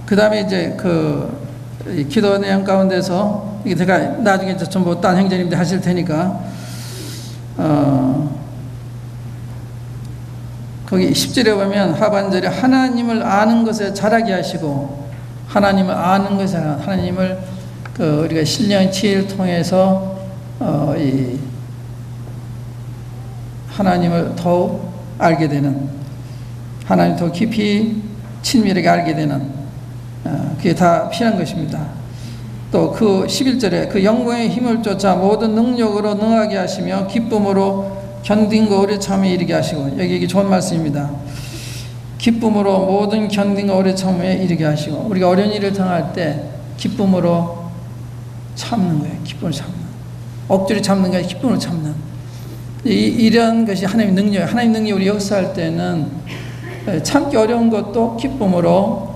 그 다음에 이제 기도 내용 가운데서 이게 제가 나중에 전부 딴 형제님들 하실 테니까 거기 10절에 보면 하반절에 하나님을 아는 것에 자라게 하시고 하나님을 아는 것에 하나님을 우리가 신령한 지혜를 통해서 이 하나님을 더욱 알게 되는 하나님 더 깊이 친밀하게 알게 되는 그게 다 필요한 것입니다. 또 그 11절에 그 영광의 힘을 쫓아 모든 능력으로 능하게 하시며 기쁨으로 견딘과 오래 참에 이르게 하시고 여기 좋은 말씀입니다. 기쁨으로 모든 견딘과 오래 참에 이르게 하시고 우리가 어려운 일을 당할 때 기쁨으로 참는 거예요. 기쁨을 참는 억지로 참는 게 아니라 기쁨으로 참는 이런 것이 하나님의 능력이에요. 하나님의 능력이 우리 역사할 때는 참기 어려운 것도 기쁨으로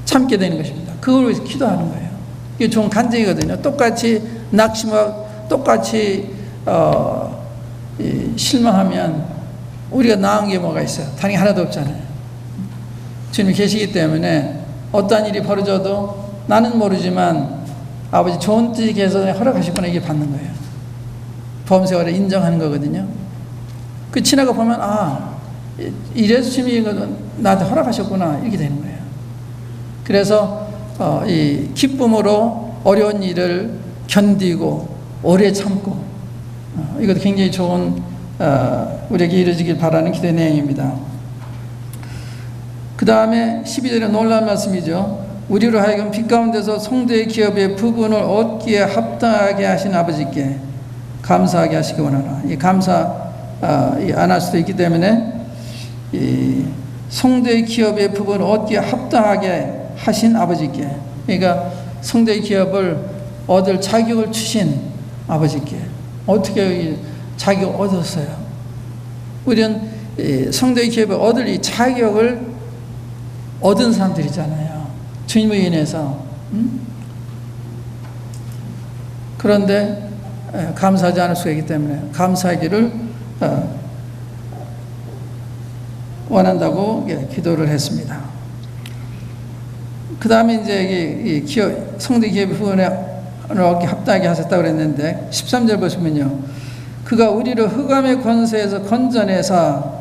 참게 되는 것입니다. 그걸 위해서 기도하는 거예요. 이게 좋은 간증이거든요. 똑같이 낙심하고 똑같이 실망하면 우리가 나은 게 뭐가 있어요? 다른 게 하나도 없잖아요. 주님이 계시기 때문에 어떠한 일이 벌어져도 나는 모르지만 아버지 좋은 뜻이 계속 허락하시구나 이게 받는 거예요. 범세월에 인정하는 거거든요. 그 지나가 보면 이래서 주님이 나한테 허락하셨구나 이렇게 되는 거예요. 그래서 이 기쁨으로 어려운 일을 견디고 오래 참고 이것도 굉장히 좋은 우리에게 이루어지길 바라는 기도의 내용입니다. 그 다음에 12절에 놀라운 말씀이죠. 우리로 하여금 빛 가운데서 성도의 기업의 부분을 얻기에 합당하게 하신 아버지께 감사하게 하시기 원하라. 이 감사 안 할 수도 있기 때문에 이 성도의 기업의 부분을 얻기에 합당하게 하신 아버지께, 그러니까 성도의 기업을 얻을 자격을 주신 아버지께 어떻게 자격을 얻었어요? 우리는 성도의 기업에 얻을 이 자격을 얻은 사람들이잖아요. 주님을 인해서. 그런데 감사하지 않을 수가 있기 때문에 감사하기를 원한다고 기도를 했습니다. 그 다음에 이제 성도의 기업의 후원을 얻기 합당하게 하셨다고 그랬는데 13절 보시면요. 그가 우리를 흑암의 권세에서 건져내사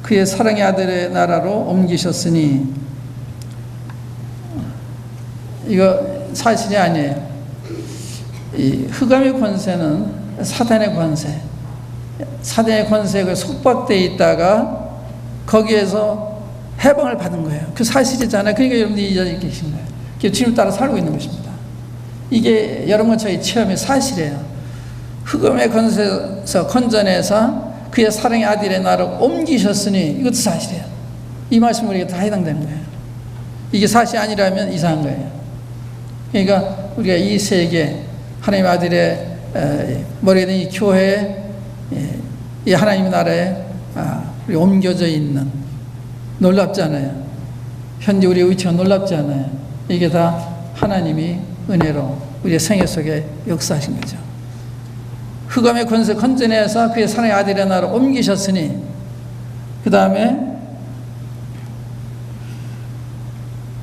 그의 사랑의 아들의 나라로 옮기셨으니, 이거 사실이 아니에요. 이 흑암의 권세는 사단의 권세, 사단의 권세가 속박되어 있다가 거기에서 해방을 받은 거예요. 그 사실이잖아요. 그러니까 여러분들이 이 자리에 계신 거예요. 주님을 따라 살고 있는 것입니다. 이게 여러분과 저희 체험의 사실이에요. 흑암의 권세에서 건져내서 그의 사랑의 아들의 나라로 옮기셨으니, 이것도 사실이에요. 이 말씀 우리가 다 해당되는 거예요. 이게 사실이 아니라면 이상한 거예요. 그러니까 우리가 이 세계 하나님의 아들의 머리가 된 이 교회에, 이 하나님의 나라에 우리 옮겨져 있는, 놀랍지 않아요? 현재 우리의 위치가 놀랍지 않아요? 이게 다 하나님이 은혜로 우리의 생애 속에 역사하신 거죠. 흑암의 권세 건져내서 그의 사랑의 아들의 나라로 옮기셨으니, 그 다음에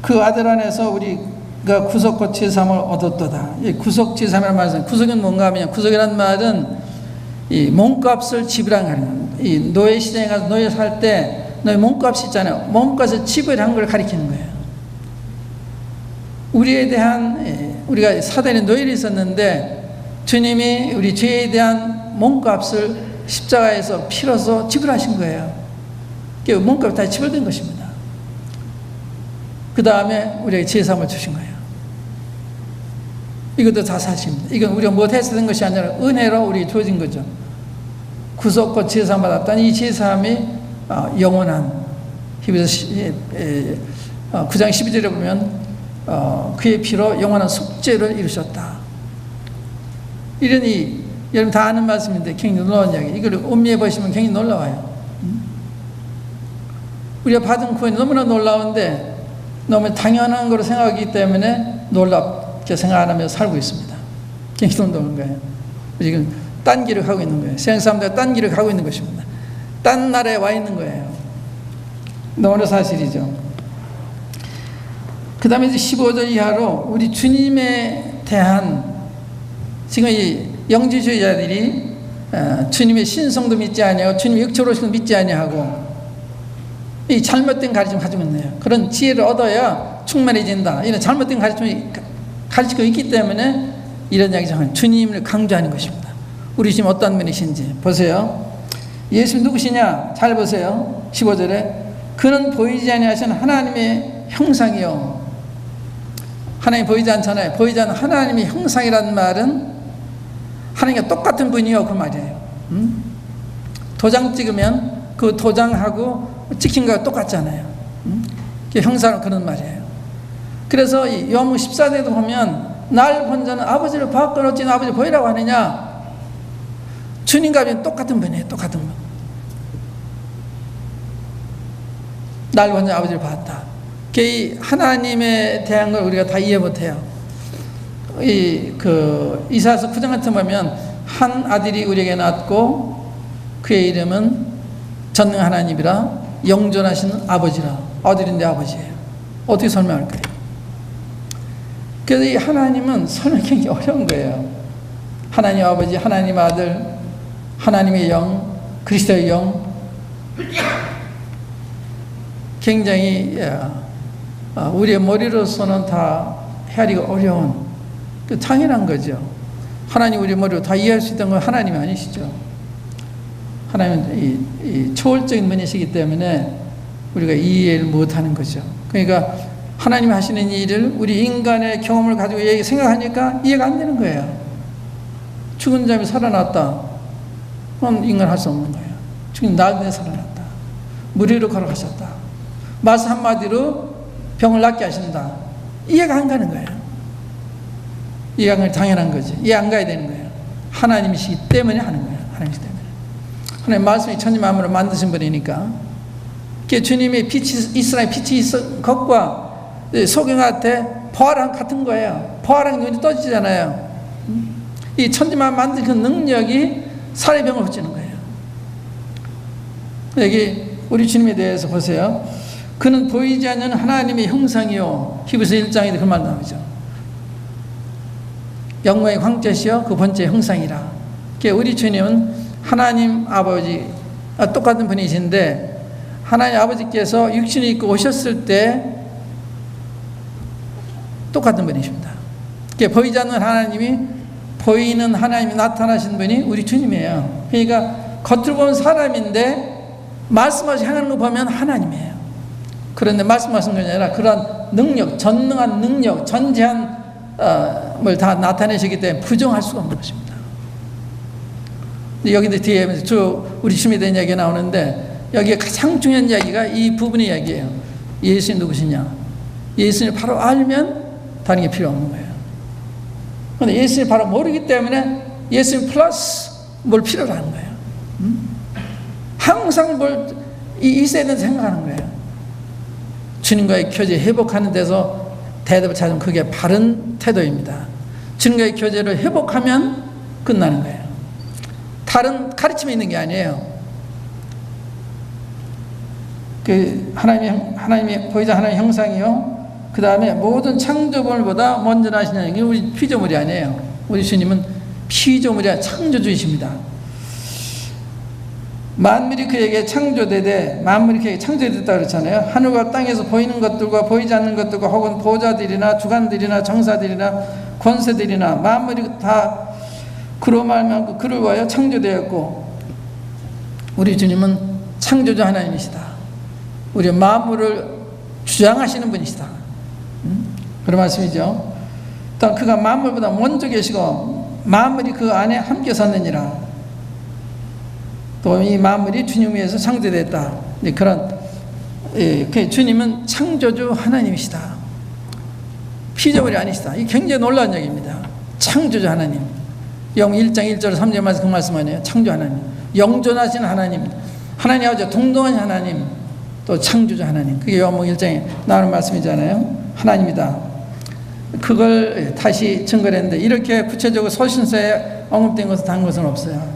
그 아들 안에서 우리가 구속과 지삼을 얻었도다. 이 구속 지삼이라는 말은, 구속은 뭔가 하면, 구속이라는 말은 이 몸값을 지불한, 이 노예 시장에 가서 노예 살 때 너희 몸값이 있잖아요. 몸값을 지불한 걸 가리키는 거예요. 우리에 대한, 우리가 사단의 노예를 있었는데 주님이 우리 죄에 대한 몸값을 십자가에서 피로서 지불하신 거예요. 그 몸값이 다 지불된 것입니다. 그 다음에 우리에게 제사함을 주신 거예요. 이것도 다 사실입니다. 이건 우리가 못해서 된 것이 아니라 은혜로 우리에게 주어진 거죠. 구속과 제사함 받았다는 이 제사함이 영원한, 히브리서 9장 12절에 보면 그의 피로 영원한 속죄를 이루셨다. 이러니 여러분 다 아는 말씀인데 굉장히 놀라운 이야기. 이걸 음미해 보시면 굉장히 놀라워요. 우리가 받은 구원이 너무나 놀라운데 너무 당연한 거로 생각하기 때문에 놀랍게 생각 안 하며 살고 있습니다. 굉장히 놀라운 거예요. 지금 딴 길을 가고 있는 거예요. 세상 사람들과 딴 길을 가고 있는 것입니다. 딴 나라에 와 있는 거예요. 너무나 사실이죠. 그 다음에 이제 15절 이하로 우리 주님에 대한, 지금 이 영지주의자들이 주님의 신성도 믿지 아니하고 주님의 육체로 오신 믿지 아니하고 이 잘못된 가르침 가지고 있네요. 그런 지혜를 얻어야 충만해진다. 이런 잘못된 가르침이 가르치고 있기 때문에 이런 이야기 정말 주님을 강조하는 것입니다. 우리 주님 어떤 분이신지 보세요. 예수님 누구시냐? 잘 보세요. 15절에 그는 보이지 아니하신 하나님의 형상이요. 하나님 보이지 않잖아요. 보이지 않는 하나님의 형상이라는 말은 하나님과 똑같은 분이요, 그 말이에요. 도장 찍으면 그 도장하고 찍힌 거가 똑같잖아요. 형상은 그런 말이에요. 그래서 이 요한복음 14장에도 보면 날 본 자는 아버지를 봤거늘 어찌 아버지를 보이라고 하느냐. 주님과 똑같은 분이에요. 똑같은 분. 날 본 자는 아버지를 봤다. 이 하나님에 대한 걸 우리가 다 이해 못해요. 이사야서 9장 같은 보면 한 아들이 우리에게 낳았고 그의 이름은 전능 하나님이라 영존하시는 아버지라. 아들인데 아버지예요. 어떻게 설명할까요? 그래서 이 하나님은 설명이 굉장히 어려운 거예요. 하나님 아버지, 하나님 아들, 하나님의 영, 그리스도의 영, 굉장히 우리의 머리로서는 다 헤아리기가 어려운, 당연한 거죠. 하나님 우리 머리로 다 이해할 수 있던 건 하나님이 아니시죠. 하나님은 이 초월적인 분이시기 때문에 우리가 이해를 못하는 거죠. 그러니까 하나님이 하시는 일을 우리 인간의 경험을 가지고 생각하니까 이해가 안 되는 거예요. 죽은 자이 살아났다. 그건 인간 할 수 없는 거예요. 죽은 날에 살아났다. 물 위로 걸어가셨다. 말씀 한마디로 병을 낫게 하신다. 이해가 안 가는 거예요. 이해가 당연한 거지. 이해 안 가야 되는 거예요. 하나님이시기 때문에 하는 거예요. 하나님이시기 때문에. 하나님 말씀이 천지 만물을 만드신 분이니까. 주님의 빛이, 이스라엘 빛이 있은 것과 소경한테 보아랑 같은 거예요. 보아랑 눈이 떠지잖아요. 이 천지만 만든 그 능력이 살의 병을 고치는 거예요. 여기 우리 주님에 대해서 보세요. 그는 보이지 않는 하나님의 형상이요. 히브리서 1장에도 그 말 나오죠. 영광의 광채시요 그 번째 형상이라. 우리 주님은 하나님 아버지 똑같은 분이신데, 하나님 아버지께서 육신을 입고 오셨을 때 똑같은 분이십니다. 보이지 않는 하나님이, 보이는 하나님이 나타나신 분이 우리 주님이에요. 그러니까 겉으로 보면 사람인데 말씀하시 행하는 거 보면 하나님이에요. 그런데 말씀하신 것이 아니라 그런 능력, 전능한 능력, 전지한 뭘 다 나타내시기 때문에 부정할 수가 없는 것입니다. 여기 뒤에 우리 주님에 대한 이야기가 나오는데, 여기에 가장 중요한 이야기가 이 부분의 이야기예요. 예수님 누구시냐? 예수님을 바로 알면 다른 게 필요 없는 거예요. 그런데 예수님을 바로 모르기 때문에 예수님 플러스 뭘 필요로 하는 거예요. 항상 뭘 있어야 된다고 생각하는 거예요. 주님과의 교제 회복하는 데서 대답을 찾으면 그게 바른 태도입니다. 주님과의 교제를 회복하면 끝나는 거예요. 다른 가르침이 있는 게 아니에요. 하나님이 보이자 하나님의 형상이요. 그 다음에 모든 창조물보다 먼저 나시는 게 우리 피조물이 아니에요. 우리 주님은 피조물이 아니라 창조주이십니다. 만물이 그에게 창조되되, 만물이 그에게 창조됐다 그렇잖아요. 하늘과 땅에서 보이는 것들과 보이지 않는 것들과 혹은 보좌들이나 주관들이나 정사들이나 권세들이나 만물이 다 그로 말미암아 그를 위하여 창조되었고, 우리 주님은 창조주 하나님이시다. 우리 만물을 주장하시는 분이시다. 그런 말씀이죠. 또 그가 만물보다 먼저 계시고 만물이 그 안에 함께 섰느니라. 또 이 만물이 주님 위해서 창조됐다. 그런 주님은 창조주 하나님이시다. 피조물이 아니시다. 이 굉장히 놀라운 얘기입니다. 창조주 하나님. 영 1장 1절 3절 말씀 그 말씀 아니에요. 창조 하나님. 영존하신 하나님. 하나님 아버지 동등한 하나님. 또 창조주 하나님. 그게 요한복음 1장에 나오는 말씀이잖아요. 하나님이다. 그걸 다시 증거를 했는데, 이렇게 구체적으로 서신서에 언급된 것은 단 것은 없어요.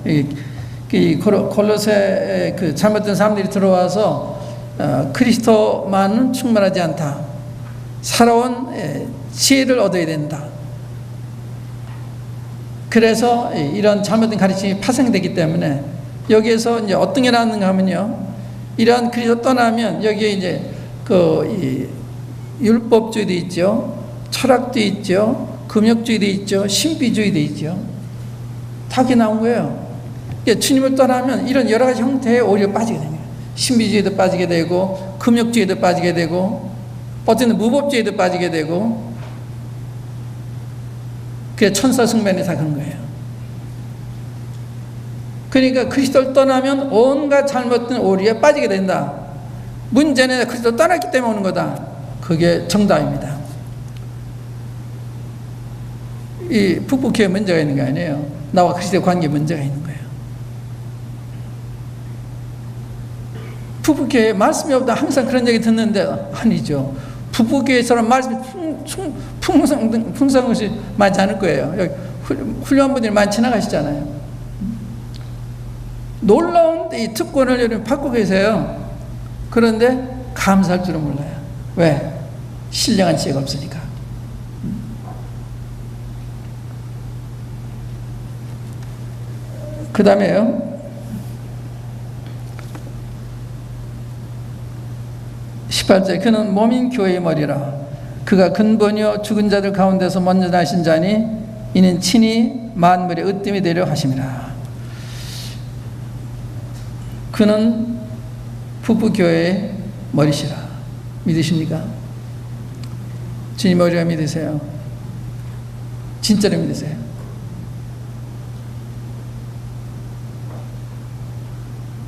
골로새 그 잘못된 사람들이 들어와서 그리스도만은 충분하지 않다. 살아온 지혜를 얻어야 된다. 그래서 이런 잘못된 가르침이 파생되기 때문에, 여기에서 이제 어떤 게 나왔는가 하면요, 이러한 그리스도 떠나면 여기에 이제 율법주의도 있죠, 철학도 있죠, 금욕주의도 있죠, 신비주의도 있죠. 다 그게 나온 거예요. 주님을 떠나면 이런 여러 가지 형태에 오히려 빠지게 됩니다. 신비주의도 빠지게 되고, 금욕주의도 빠지게 되고, 어떤 무법주의도 빠지게 되고, 그게 천사 숭배는 다 그런 거예요. 그러니까 그리스도를 떠나면 온갖 잘못된 오류에 빠지게 된다. 문제는 그리스도를 떠났기 때문에 오는 거다. 그게 정답입니다. 이 북북교회 문제가 있는 게 아니에요. 나와 그리스도의 관계에 문제가 있는 거예요. 북북교회에 말씀이 없다 항상 그런 얘기 듣는데, 아니죠. 북북교회처럼 말씀이 풍성한 것이 많지 않을 거예요. 여기 훌륭한 분들이 많이 지나가시잖아요. 놀라운 이 특권을 여러분 받고 계세요. 그런데 감사할 줄은 몰라요. 왜? 신령한 지혜가 없으니까. 그 다음에요, 18절, 그는 몸인 교회의 머리라. 그가 근본이요 죽은 자들 가운데서 먼저 나신 자니 이는 친히 만물의 으뜸이 되려 하심이라. 그는 북북교회의 머리시라. 믿으십니까? 주님 머리가 믿으세요? 진짜로 믿으세요?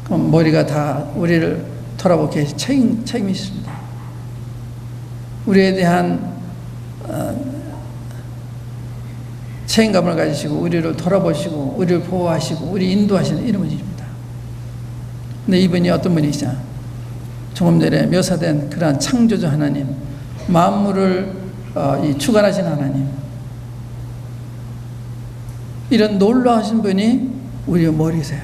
그럼 머리가 다 우리를 돌아보게 책임이 있습니다. 우리에 대한 책임감을 가지시고 우리를 돌아보시고 우리를 보호하시고 우리 인도하시는 이런 분이십니다. 근데 이분이 어떤 분이시냐? 조금 전에 묘사된 그러한 창조주 하나님, 만물을 주관하신 하나님, 이런 놀라우신 분이 우리 머리세요.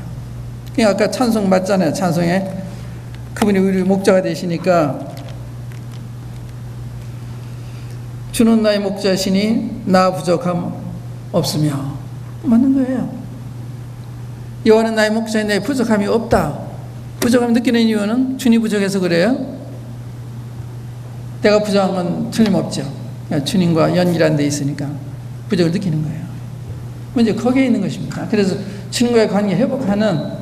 그러니까 아까 찬송 맞잖아요. 찬송에 그분이 우리 목자가 되시니까 주는 나의 목자시니 나 부족함 없으며, 맞는 거예요. 여호와는 나의 목자인 내 부족함이 없다. 부족함을 느끼는 이유는 주님이 부족해서 그래요? 내가 부족한 건 틀림없죠. 주님과 연결한 데 있으니까 부족을 느끼는 거예요. 먼저 거기에 있는 것입니다. 그래서 주님과의 관계 회복하는,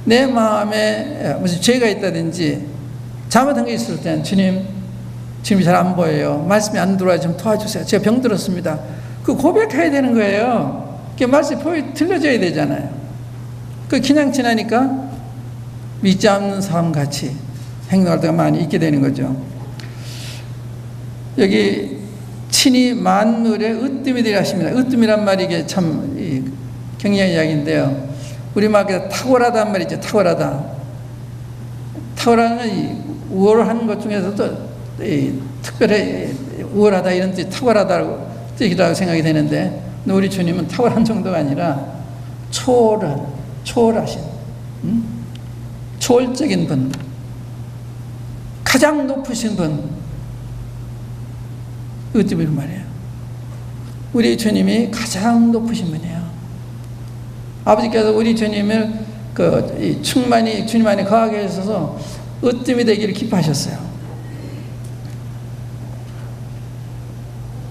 내 마음에 무슨 죄가 있다든지 잘못한 게 있을 때는 주님이 잘 안 보여요. 말씀이 안 들어와요. 좀 도와주세요. 제가 병들었습니다. 그 고백해야 되는 거예요. 그 말씀이 들려줘야 되잖아요. 그 그냥 지나니까 믿지 않는 사람같이 행동할 때가 많이 있게 되는 거죠. 여기 친히 만물의 으뜸이 되려 하십니다. 으뜸이란 말이 이게 참 경외한 이야기인데요. 우리말에 탁월하다는 말이죠. 탁월하다. 탁월하는 우월한 것 중에서도 특별히 우월하다 이런 뜻, 탁월하다고 뜻이라고 생각이 되는데, 우리 주님은 탁월한 정도가 아니라 초월하신, 초월적인 분, 가장 높으신 분, 으뜸이 그 말이에요. 우리 주님이 가장 높으신 분이에요. 아버지께서 우리 주님을 충만히 주님 안에 거하게 하셔서 으뜸이 되기를 기뻐하셨어요.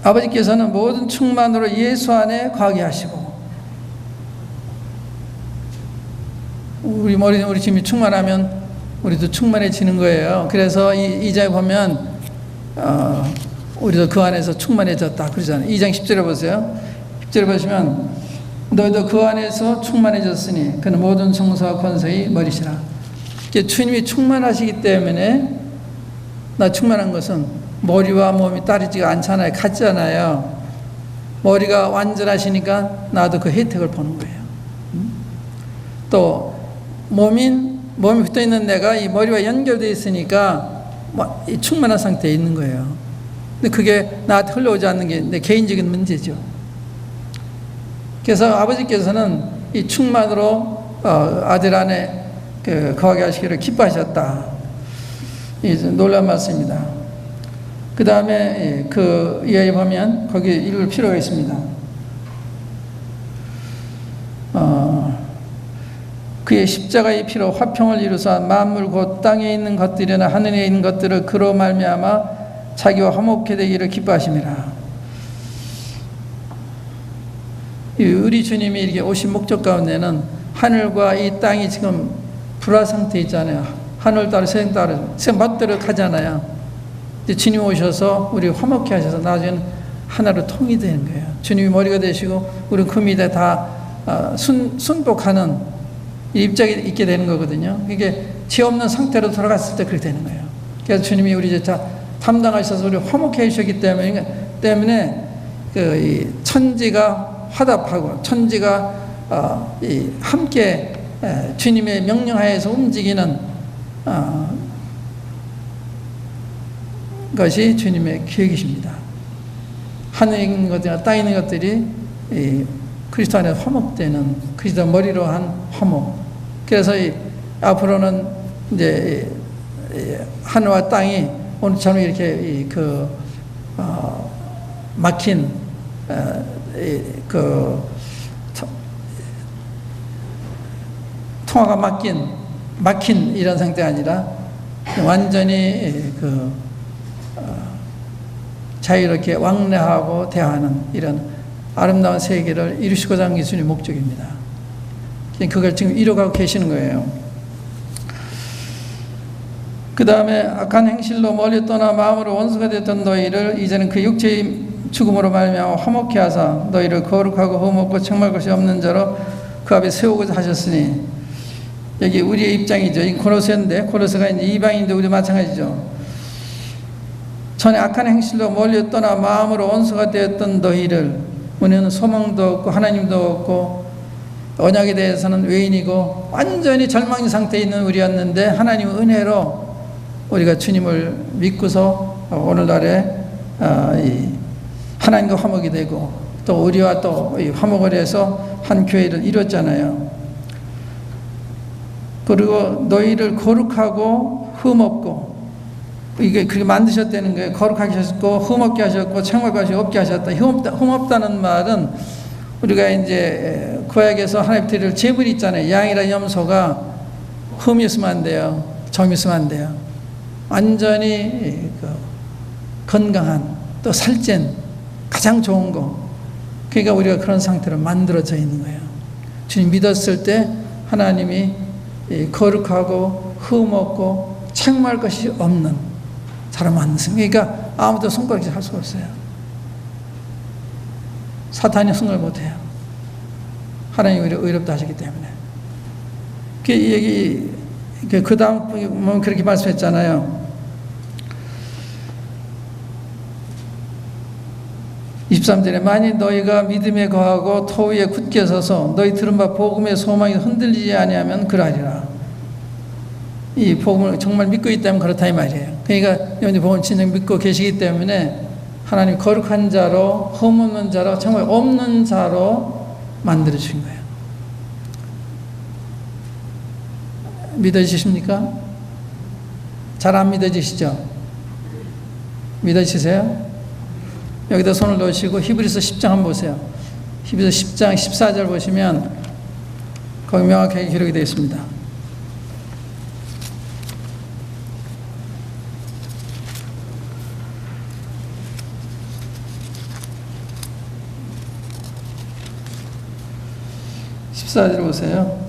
아버지께서는 모든 충만으로 예수 안에 거하게 하시고, 우리 주님이 충만하면 우리도 충만해지는 거예요. 그래서 이 장에 보면 우리도 그 안에서 충만해졌다 그러잖아요. 2장 10절에 보세요. 10절에 보시면 너희도 그 안에서 충만해졌으니 그는 모든 성소와 권세의 머리시라. 주님이 충만하시기 때문에, 나 충만한 것은 머리와 몸이 따르지가 않잖아요. 같잖아요. 머리가 완전하시니까 나도 그 혜택을 보는 거예요. 또 몸이 붙어있는 내가 이 머리와 연결되어 있으니까 충만한 상태에 있는 거예요. 근데 그게 나한테 흘러오지 않는 게 내 개인적인 문제죠. 그래서 아버지께서는 이 충만으로 아들 안에 거하게 하시기를 기뻐하셨다. 놀라운 말씀입니다. 그 다음에 그 이하에 보면 거기 읽을 필요가 있습니다. 그의 십자가의 피로 화평을 이루사 만물 곧 땅에 있는 것들이나 하늘에 있는 것들을 그로 말미암아 자기와 화목해 되기를 기뻐하심이라. 우리 주님이 이렇게 오신 목적 가운데는 하늘과 이 땅이 지금 불화 상태에 있잖아요. 하늘 따라 세상 따라 멋대로 가잖아요. 주님이 오셔서 우리 화목해 하셔서 나중에는 하나로 통이 되는 거예요. 주님이 머리가 되시고 우리는 그 밑에 다 순복하는 입장에 있게 되는 거거든요. 이게 죄 없는 상태로 돌아갔을 때 그렇게 되는 거예요. 그래서 주님이 우리 자 담당하셔서 우리 화목해 주셨기 때문에 이 천지가 화답하고 천지가 함께 주님의 명령하에서 움직이는 것이 주님의 계획이십니다. 하늘에 있는 것들이나 땅에 있는 것들이 그리스도 안에 화목되는, 그리스도 머리로 한 화목. 그래서 앞으로는 이제 하늘과 땅이 오늘처럼 이렇게 막힌 통화가 막힌 이런 상태가 아니라 완전히 자유롭게 왕래하고 대하는 이런 아름다운 세계를 이루시고자 하는 게 주님의 목적입니다. 그걸 지금 이뤄가고 계시는 거예요. 그 다음에 악한 행실로 멀리 떠나 마음으로 원수가 되었던 너희를 이제는 그 육체의 죽음으로 말미암아 화목케 하사 너희를 거룩하고 흠없고 책망할 것이 없는 자로 그 앞에 세우고자 하셨으니, 여기 우리의 입장이죠. 이 고로새인데, 고로새가 이제 이방인도 우리 마찬가지죠. 전에 악한 행실로 멀리 떠나 마음으로 원수가 되었던 너희를, 우리는 소망도 없고 하나님도 없고 언약에 대해서는 외인이고 완전히 절망 상태에 있는 우리였는데 하나님의 은혜로 우리가 주님을 믿고서 오늘날에 하나님과 화목이 되고 또 우리와 또 화목을 해서 한 교회를 이뤘잖아요. 그리고 너희를 거룩하고 흠없고, 이게 그렇게 만드셨다는 거예요. 거룩하게 하셨고 흠없게 하셨고 책망하게 하시고 없게 하셨다. 흠없다는 말은 우리가 이제 구약에서 하나님 드릴 제물이 있잖아요. 양이나 염소가 흠이 있으면 안 돼요. 점이 있으면 안 돼요. 완전히 건강한, 또 살찐, 가장 좋은 거. 그러니까 우리가 그런 상태로 만들어져 있는 거예요. 주님 믿었을 때 하나님이 거룩하고 흠없고 책망할 것이 없는 사람 만드십니다. 그러니까 아무도 손가락질 할 수가 없어요. 사탄이 승을 못해요. 하나님이 우리를 의롭다 하시기 때문에. 그 다음 보면 그렇게 말씀했잖아요. 23절에 만일 너희가 믿음에 거하고 토 위에 굳게 서서 너희 들은 바 복음의 소망이 흔들리지 아니하면 그러하리라. 이 복음을 정말 믿고 있다면 그렇다 이 말이에요. 그러니까 여러분이 복음을 진정 믿고 계시기 때문에 하나님 거룩한 자로, 흠없는 자로, 정말 없는 자로 만들어 주신 거예요. 믿어지십니까? 잘 안 믿어지시죠? 믿어지세요? 여기다 손을 놓으시고 히브리서 10장 한번 보세요. 히브리서 10장 14절 보시면 거기 명확하게 기록이 되어 있습니다. 보세요.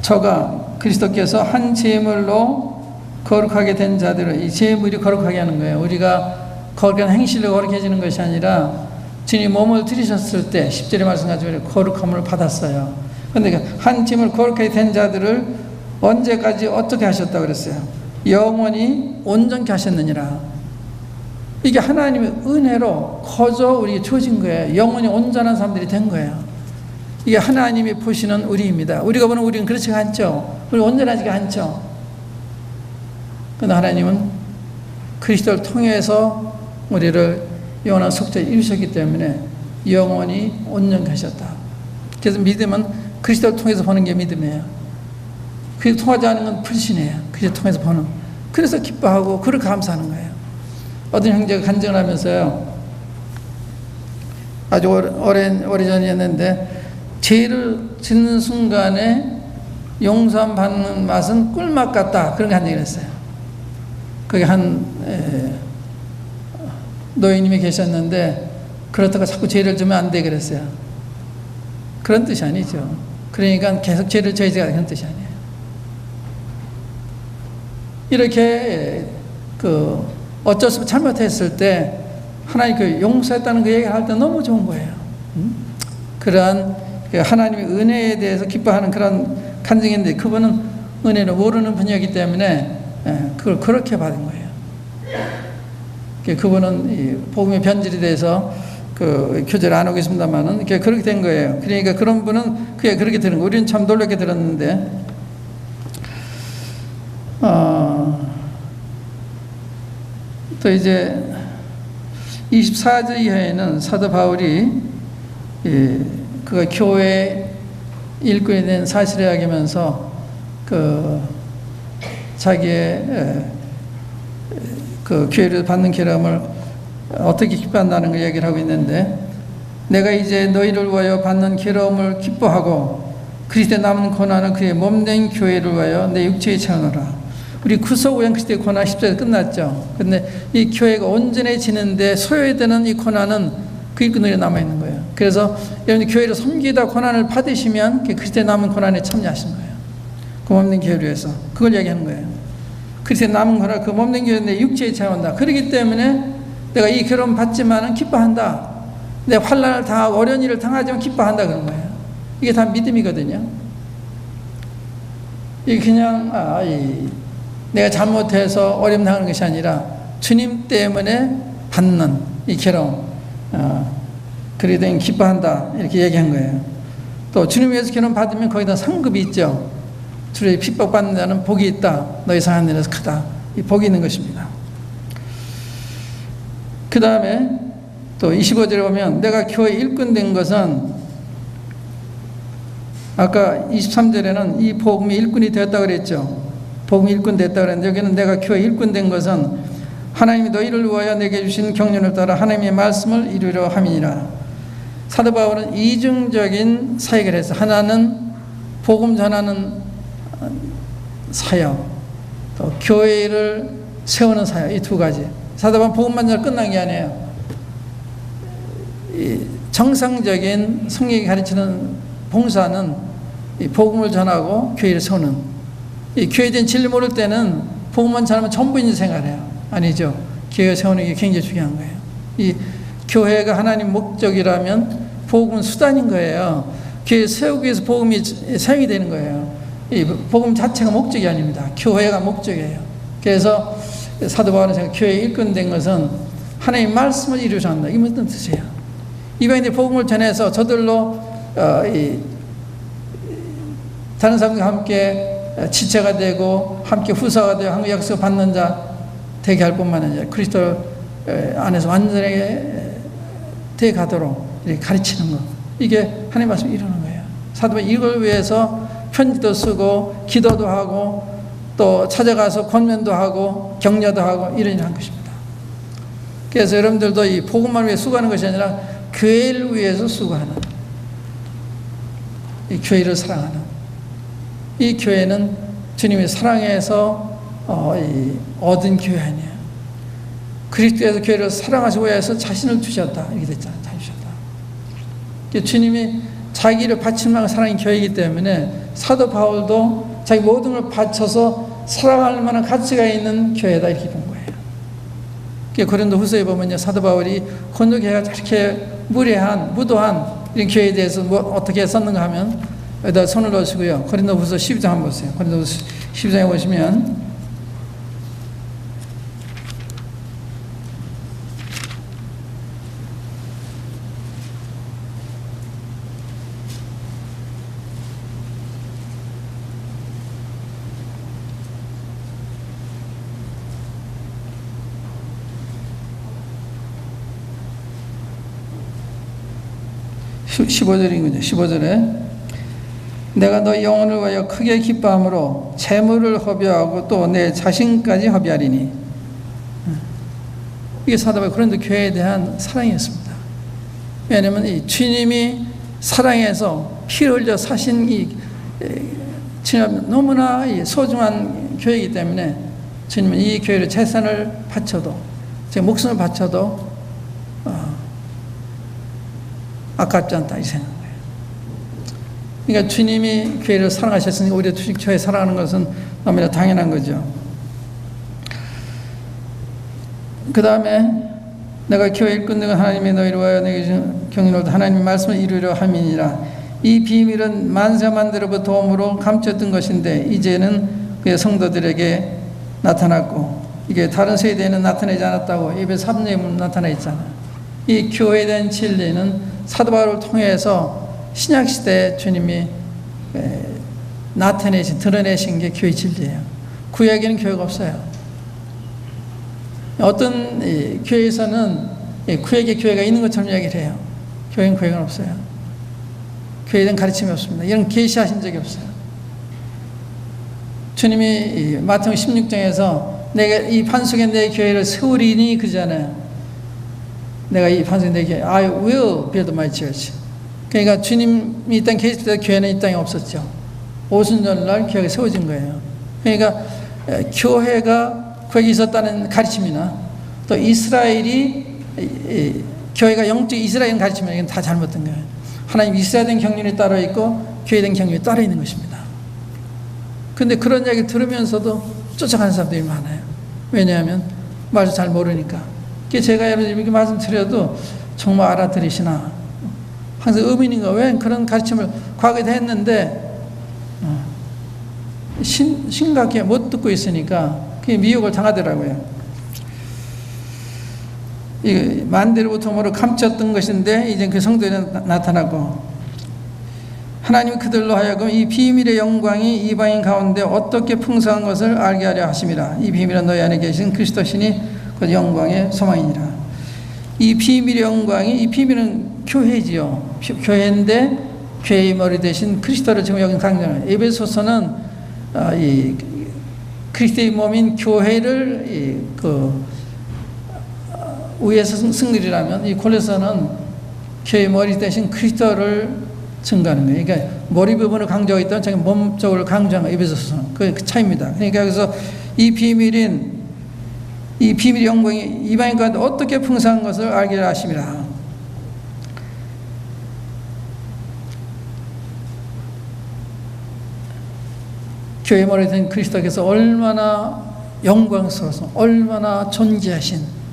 저가 그리스도께서 한 제물로 거룩하게 된 자들을, 이 제물이 거룩하게 하는 거예요. 우리가 거룩한 행실로 거룩해지는 것이 아니라 주님 몸을 들이셨을 때 10절의 말씀까지 거룩함을 받았어요. 그런데 한 제물 거룩하게 된 자들을 언제까지 어떻게 하셨다고 그랬어요? 영원히 온전케 하셨느니라. 이게 하나님의 은혜로 거저 우리에게 주어진 거예요. 영원히 온전한 사람들이 된 거예요. 이게 하나님이 보시는 우리입니다. 우리가 보는 우리는 그렇지가 않죠. 우리 온전하지가 않죠. 그러나 하나님은 그리스도를 통해서 우리를 영원한 속죄에 이루셨기 때문에 영원히 온전케 하셨다. 그래서 믿음은 그리스도를 통해서 보는 게 믿음이에요. 그리스도 통하지 않은 건 불신이에요. 그리스도 통해서 보는. 그래서 기뻐하고 그렇게 감사하는 거예요. 어떤 형제가 간증을 하면서요, 아주 오래전이었는데 죄를 짓는 순간에 용서함 받는 맛은 꿀맛 같다. 그런 간증을 했어요. 거기 한 노예님이 계셨는데 그렇다고 자꾸 죄를 지면 안 돼 그랬어요. 그런 뜻이 아니죠. 그러니까 계속 죄를 져야지가 그런 뜻이 아니에요. 이렇게 어쩔 수 없이 잘못했을 때 하나님 용서했다는 그 얘기를 할 때 너무 좋은 거예요. 그러한 하나님의 은혜에 대해서 기뻐하는 그런 간증인데 그분은 은혜를 모르는 분이었기 때문에 그걸 그렇게 받은 거예요. 그분은 복음의 변질이 돼서 교제를 안 하고 있습니다만은 그렇게 된 거예요. 그러니까 그런 분은 그게 그렇게 들은 거예요. 우리는 참 놀랍게 들었는데, 또 이제 24절 이하에는 사도 바울이 그가 교회 일꾼이 된 사실을 이야기하면서 자기의 교회를 받는 기름을 어떻게 기뻐한다는 걸 얘기를 하고 있는데, 내가 이제 너희를 위하여 받는 기름을 기뻐하고 그리스도의 남은 고난을 그의 몸된 교회를 위하여 내 육체에 채우노라. 우리 구속우연 그리스도의 고난 10절에 끝났죠. 근데 이 교회가 온전해지는데 소요되는 이 고난은 그 일꾼들이 남아있는 거예요. 그래서 여러분이 교회를 섬기다 고난을 받으시면 그리스도의 남은 고난에 참여하시는 거예요. 그 몸된 교회를 위해서. 그걸 얘기하는 거예요. 그리스도의 남은 고난, 그 몸된 교회는 내 육체에 채운다. 그렇기 때문에 내가 이 괴로움 받지만은 기뻐한다. 내 환난을 당하고 어려운 일을 당하지만 기뻐한다 그런 거예요. 이게 다 믿음이거든요. 이게 그냥 내가 잘못해서 어려움 당하는 것이 아니라 주님 때문에 받는 이 괴로움, 그리고 기뻐한다 이렇게 얘기한 거예요. 또 주님 위해서 기름 받으면 거기다 상급이 있죠. 주의 핍박받는 자는 복이 있다. 너희 상한 일에서 크다. 이 복이 있는 것입니다. 그 다음에 또 25절에 보면 내가 교회 일꾼 된 것은, 아까 23절에는 이 복음이 일꾼이 되었다고 그랬죠. 복음이 일꾼 됐다고 그랬는데 여기는 내가 교회 일꾼 된 것은 하나님이 너희를 위하여 내게 주신 경륜을 따라 하나님의 말씀을 이루려 함이니라. 사도 바울은 이중적인 사역을 해서, 하나는 복음 전하는 사역, 또 교회를 세우는 사역, 이 두 가지. 사도 바울은 복음만 전하고 끝난 게 아니에요. 이 정상적인 성경이 가르치는 봉사는 이 복음을 전하고 교회를 세우는, 이 교회에 대한 진리 모를 때는 복음만 전하면 전부인 생각해요. 아니죠. 교회 세우는 게 굉장히 중요한 거예요. 이 교회가 하나님 목적이라면 복음은 수단인 거예요. 교회 세우기 위해서 복음이 사용이 되는 거예요. 이 복음 자체가 목적이 아닙니다. 교회가 목적이에요. 그래서 사도 바울은 교회에 일꾼된 것은 하나님의 말씀을 이루셔야 한다. 이 무슨 뜻이에요? 이방인들이 복음을 전해서 저들로 다른 사람들과 함께 지체가 되고 함께 후사가 되고 한국 약속 받는 자 되게 할 뿐만 아니라 그리스도 안에서 완전하게 되게 가도록 가르치는 것, 이게 하나님의 말씀을 이루는 거예요. 사도 바울은 이걸 위해서 편지도 쓰고 기도도 하고 또 찾아가서 권면도 하고 격려도 하고 이런 일을 한 것입니다. 그래서 여러분들도 이 복음만 위해 수고하는 것이 아니라 교회를 위해서 수고하는, 이 교회를 사랑하는, 이 교회는 주님의 사랑에서 얻은 교회 아니에요. 그리스도에서 교회를 사랑하시고 위해서 자신을 주셨다. 이렇게 됐잖아요. 주셨다. 주님이 자기를 바치는 사랑인 교회이기 때문에 사도 바울도 자기 모든 걸 바쳐서 사랑할 만한 가치가 있는 교회다. 이렇게 본 거예요. 고린도 후서에 보면요, 사도 바울이 고린도 교회가 저렇게 무례한, 무도한 이런 교회에 대해서 어떻게 썼는가 하면 여기다 손을 넣으시고요. 고린도 후서 12장 한번 보세요. 고린도 후서 12장에 보시면 15절이군요. 15절에 내가 너희 영혼을 위하여 크게 기뻐함으로 재물을 허비하고 또 내 자신까지 허비하리니. 이게 사도 바울 고린도 교회에 대한 사랑이었습니다. 왜냐하면 이 주님이 사랑해서 피를 흘려 사신 이 주님 너무나 소중한 교회이기 때문에 주님은 이 교회를 재산을 바쳐도, 제 목숨을 바쳐도 아깝지 않다 이 생각이에요. 그러니까 주님이 교회를 사랑하셨으니까 우리가 교회 사랑하는 것은 너무나 당연한 거죠. 그 다음에 내가 교회 일꾼 하나님의 너희를 위하여 내게 주신 경륜으로 하나님의 말씀을 이루려 함이니라. 이 비밀은 만세만대로부터 도움으로 감췄던 것인데 이제는 그의 성도들에게 나타났고, 이게 다른 세대에는 나타나지 않았다고 에베소 3장에 나타나 있잖아요. 이 교회에 대한 진리는 사도 바울을 통해서 신약시대에 주님이 나타내신, 드러내신 게 교회 진리예요. 구약에는 교회가 없어요. 어떤 교회에서는 구약에 교회가 있는 것처럼 이야기를 해요. 교회는 교회가 없어요. 교회에 대한 가르침이 없습니다. 이런 계시하신 적이 없어요. 주님이 마태복음 16장에서 내가 이 판속에 내 교회를 세우리니 그러잖아요. 내가 이 판속에 내 교회, I will build my church. 그러니까 주님이 이 땅에 계실 때 교회는 이 땅에 없었죠. 오순절날 교회가 세워진 거예요. 그러니까 교회가 거기 있었다는 가르침이나 또 이스라엘이 교회가 영적 이스라엘 가르침이나 이건 다 잘못된 거예요. 하나님 이스라엘에 대한 경륜이 따로 있고 교회에 대한 경륜이 따로 있는 것입니다. 그런데 그런 이야기를 들으면서도 쫓아가는 사람들이 많아요. 왜냐하면 말을 잘 모르니까. 제가 여러분 이렇게 말씀드려도 정말 알아들으시나 항상 의문인가, 왜 그런 가르침을 과거에도 했는데 심각하게 못 듣고 있으니까 그게 미혹을 당하더라고요. 만대로부터 모두 감췄던 것인데 이제 그 성도에 나타나고, 하나님이 그들로 하여금 이 비밀의 영광이 이방인 가운데 어떻게 풍성한 것을 알게 하려 하심이라. 이 비밀은 너희 안에 계신 그리스도시니 그 영광의 소망이니라. 이 비밀의 영광이, 이 비밀은 교회지요. 교회인데 교회의 머리 대신 그리스도를 지금 여기 강조해요. 에베소서는 이 그리스도의 몸인 교회를 위에서 승리라면, 이 골로새서는 교회의 머리 대신 그리스도를 증거하는 거예요. 그러니까 머리 부분을 강조하고 있다면 자기 몸 쪽을 강조하는 거예요. 에베소서는 그 차이입니다. 그러니까 그래서 이 비밀의 영광이 이방인 가운데 어떻게 풍성한 것을 알게 하심이라. 교회 머리 된 그리스도께서 얼마나 영광스러워서, 얼마나 존귀하신,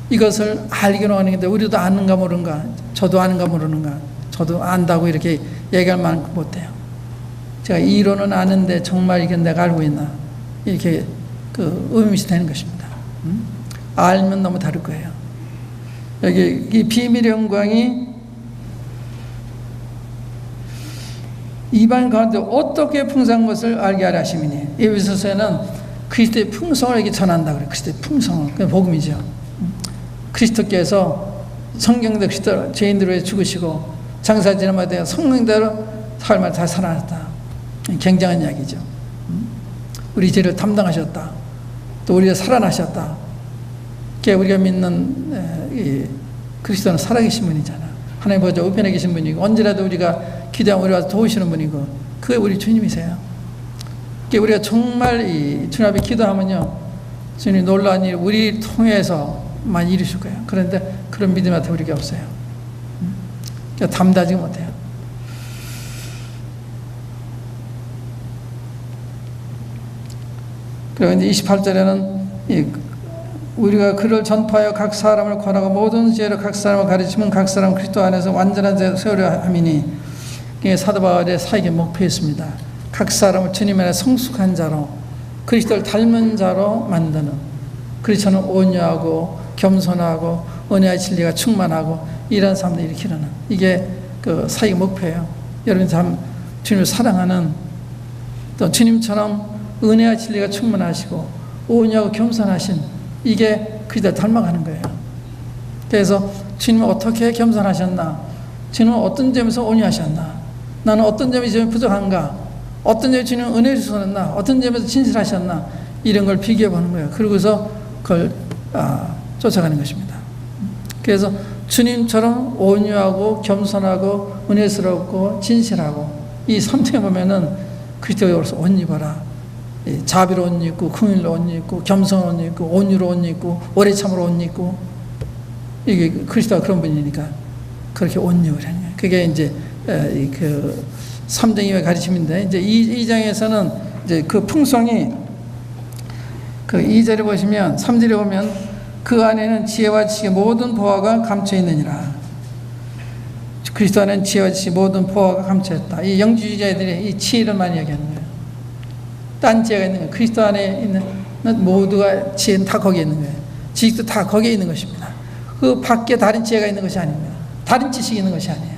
이것을 알기로 하는 건데 우리도 아는가 모르는가, 저도 아는가 모르는가, 저도 안다고 이렇게 얘기할 만큼 못해요. 제가 이론은 아는데 정말 이게 내가 알고 있나, 이렇게 의문이 되는 것입니다. 알면 너무 다를 거예요. 여기 이 비밀의 영광이 이방 가운데 어떻게 풍성한 것을 알게 하려 하심이니. 에베소서에는 그리스도의 풍성을 이렇게 전한다 그래요. 그리스도의 풍성을. 그게 복음이죠. 그리스도께서 성경대로 그리스도 죄인들을 위해 죽으시고 장사 지나마다 성령대로 삶을 다 살아났다. 굉장한 이야기죠. 우리 죄를 담당하셨다. 또 우리가 살아나셨다. 우리가 믿는 그리스도는 살아계신 분이잖아. 하나님 보좌 우편에 계신 분이고 언제라도 우리가 기도하면 우리 와서 도우시는 분이고, 그게 우리 주님이세요. 우리가 정말 이 주님 앞에 기도하면요, 주님 놀라운 일 우리 통해서만 이루실 거예요. 그런데 그런 믿음 같은 우리가 없어요. 담다지 못해요. 그리고 이제 28절에는 우리가 그를 전파하여 각 사람을 권하고 모든 지혜로 각 사람을 가르치면 각 사람 그리스도 안에서 완전한 자 세우려 함이니, 이게 사도 바울의 사역의 목표였습니다. 각 사람을 주님 안에 성숙한 자로, 그리스도를 닮은 자로 만드는, 그리스도는 온유하고 겸손하고 은혜와 진리가 충만하고 이런 사람들 일으키는, 이게 그 사역의 목표예요. 여러분 참 주님을 사랑하는, 또 주님처럼 은혜와 진리가 충만하시고 온유하고 겸손하신, 이게 그리스도를 닮아가는 거예요. 그래서 주님은 어떻게 겸손하셨나, 주님은 어떤 점에서 온유하셨나, 나는 어떤 점이 좀 부족한가, 어떤 점에 주님은 은혜를 주셨나, 어떤 점에서 진실하셨나, 이런 걸 비교해 보는 거예요. 그러고서 그걸 쫓아가는 것입니다. 그래서 주님처럼 온유하고 겸손하고 은혜스럽고 진실하고, 이 3층에 보면은 그리스도로서 옷 입어라, 자비로 옷 입고 긍휼로 옷 입고 겸손으로 옷 입고 온유로 옷 입고 오래 참으로 옷 입고, 이게 그리스도가 그런 분이니까 그렇게 옷 입으라는 거예요. 그게 이제 그 3장의 가르침인데, 이제 2장에서는 이제 그 풍성이, 그 2절에 보시면, 3절에 보면 그 안에는 지혜와 지식의 모든 보화가 감춰 있느니라. 그리스도 안에는 지혜와 지식의 모든 보화가 감춰 있다. 이 영주주의자들이 이 지혜를 많이 얘기하는 거예요. 딴 지혜가 있는 거예요. 그리스도 안에 있는 모두가 지혜는 다 거기에 있는 거예요. 지식도 다 거기에 있는 것입니다. 그 밖에 다른 지혜가 있는 것이 아닙니다. 다른 지식이 있는 것이 아니에요.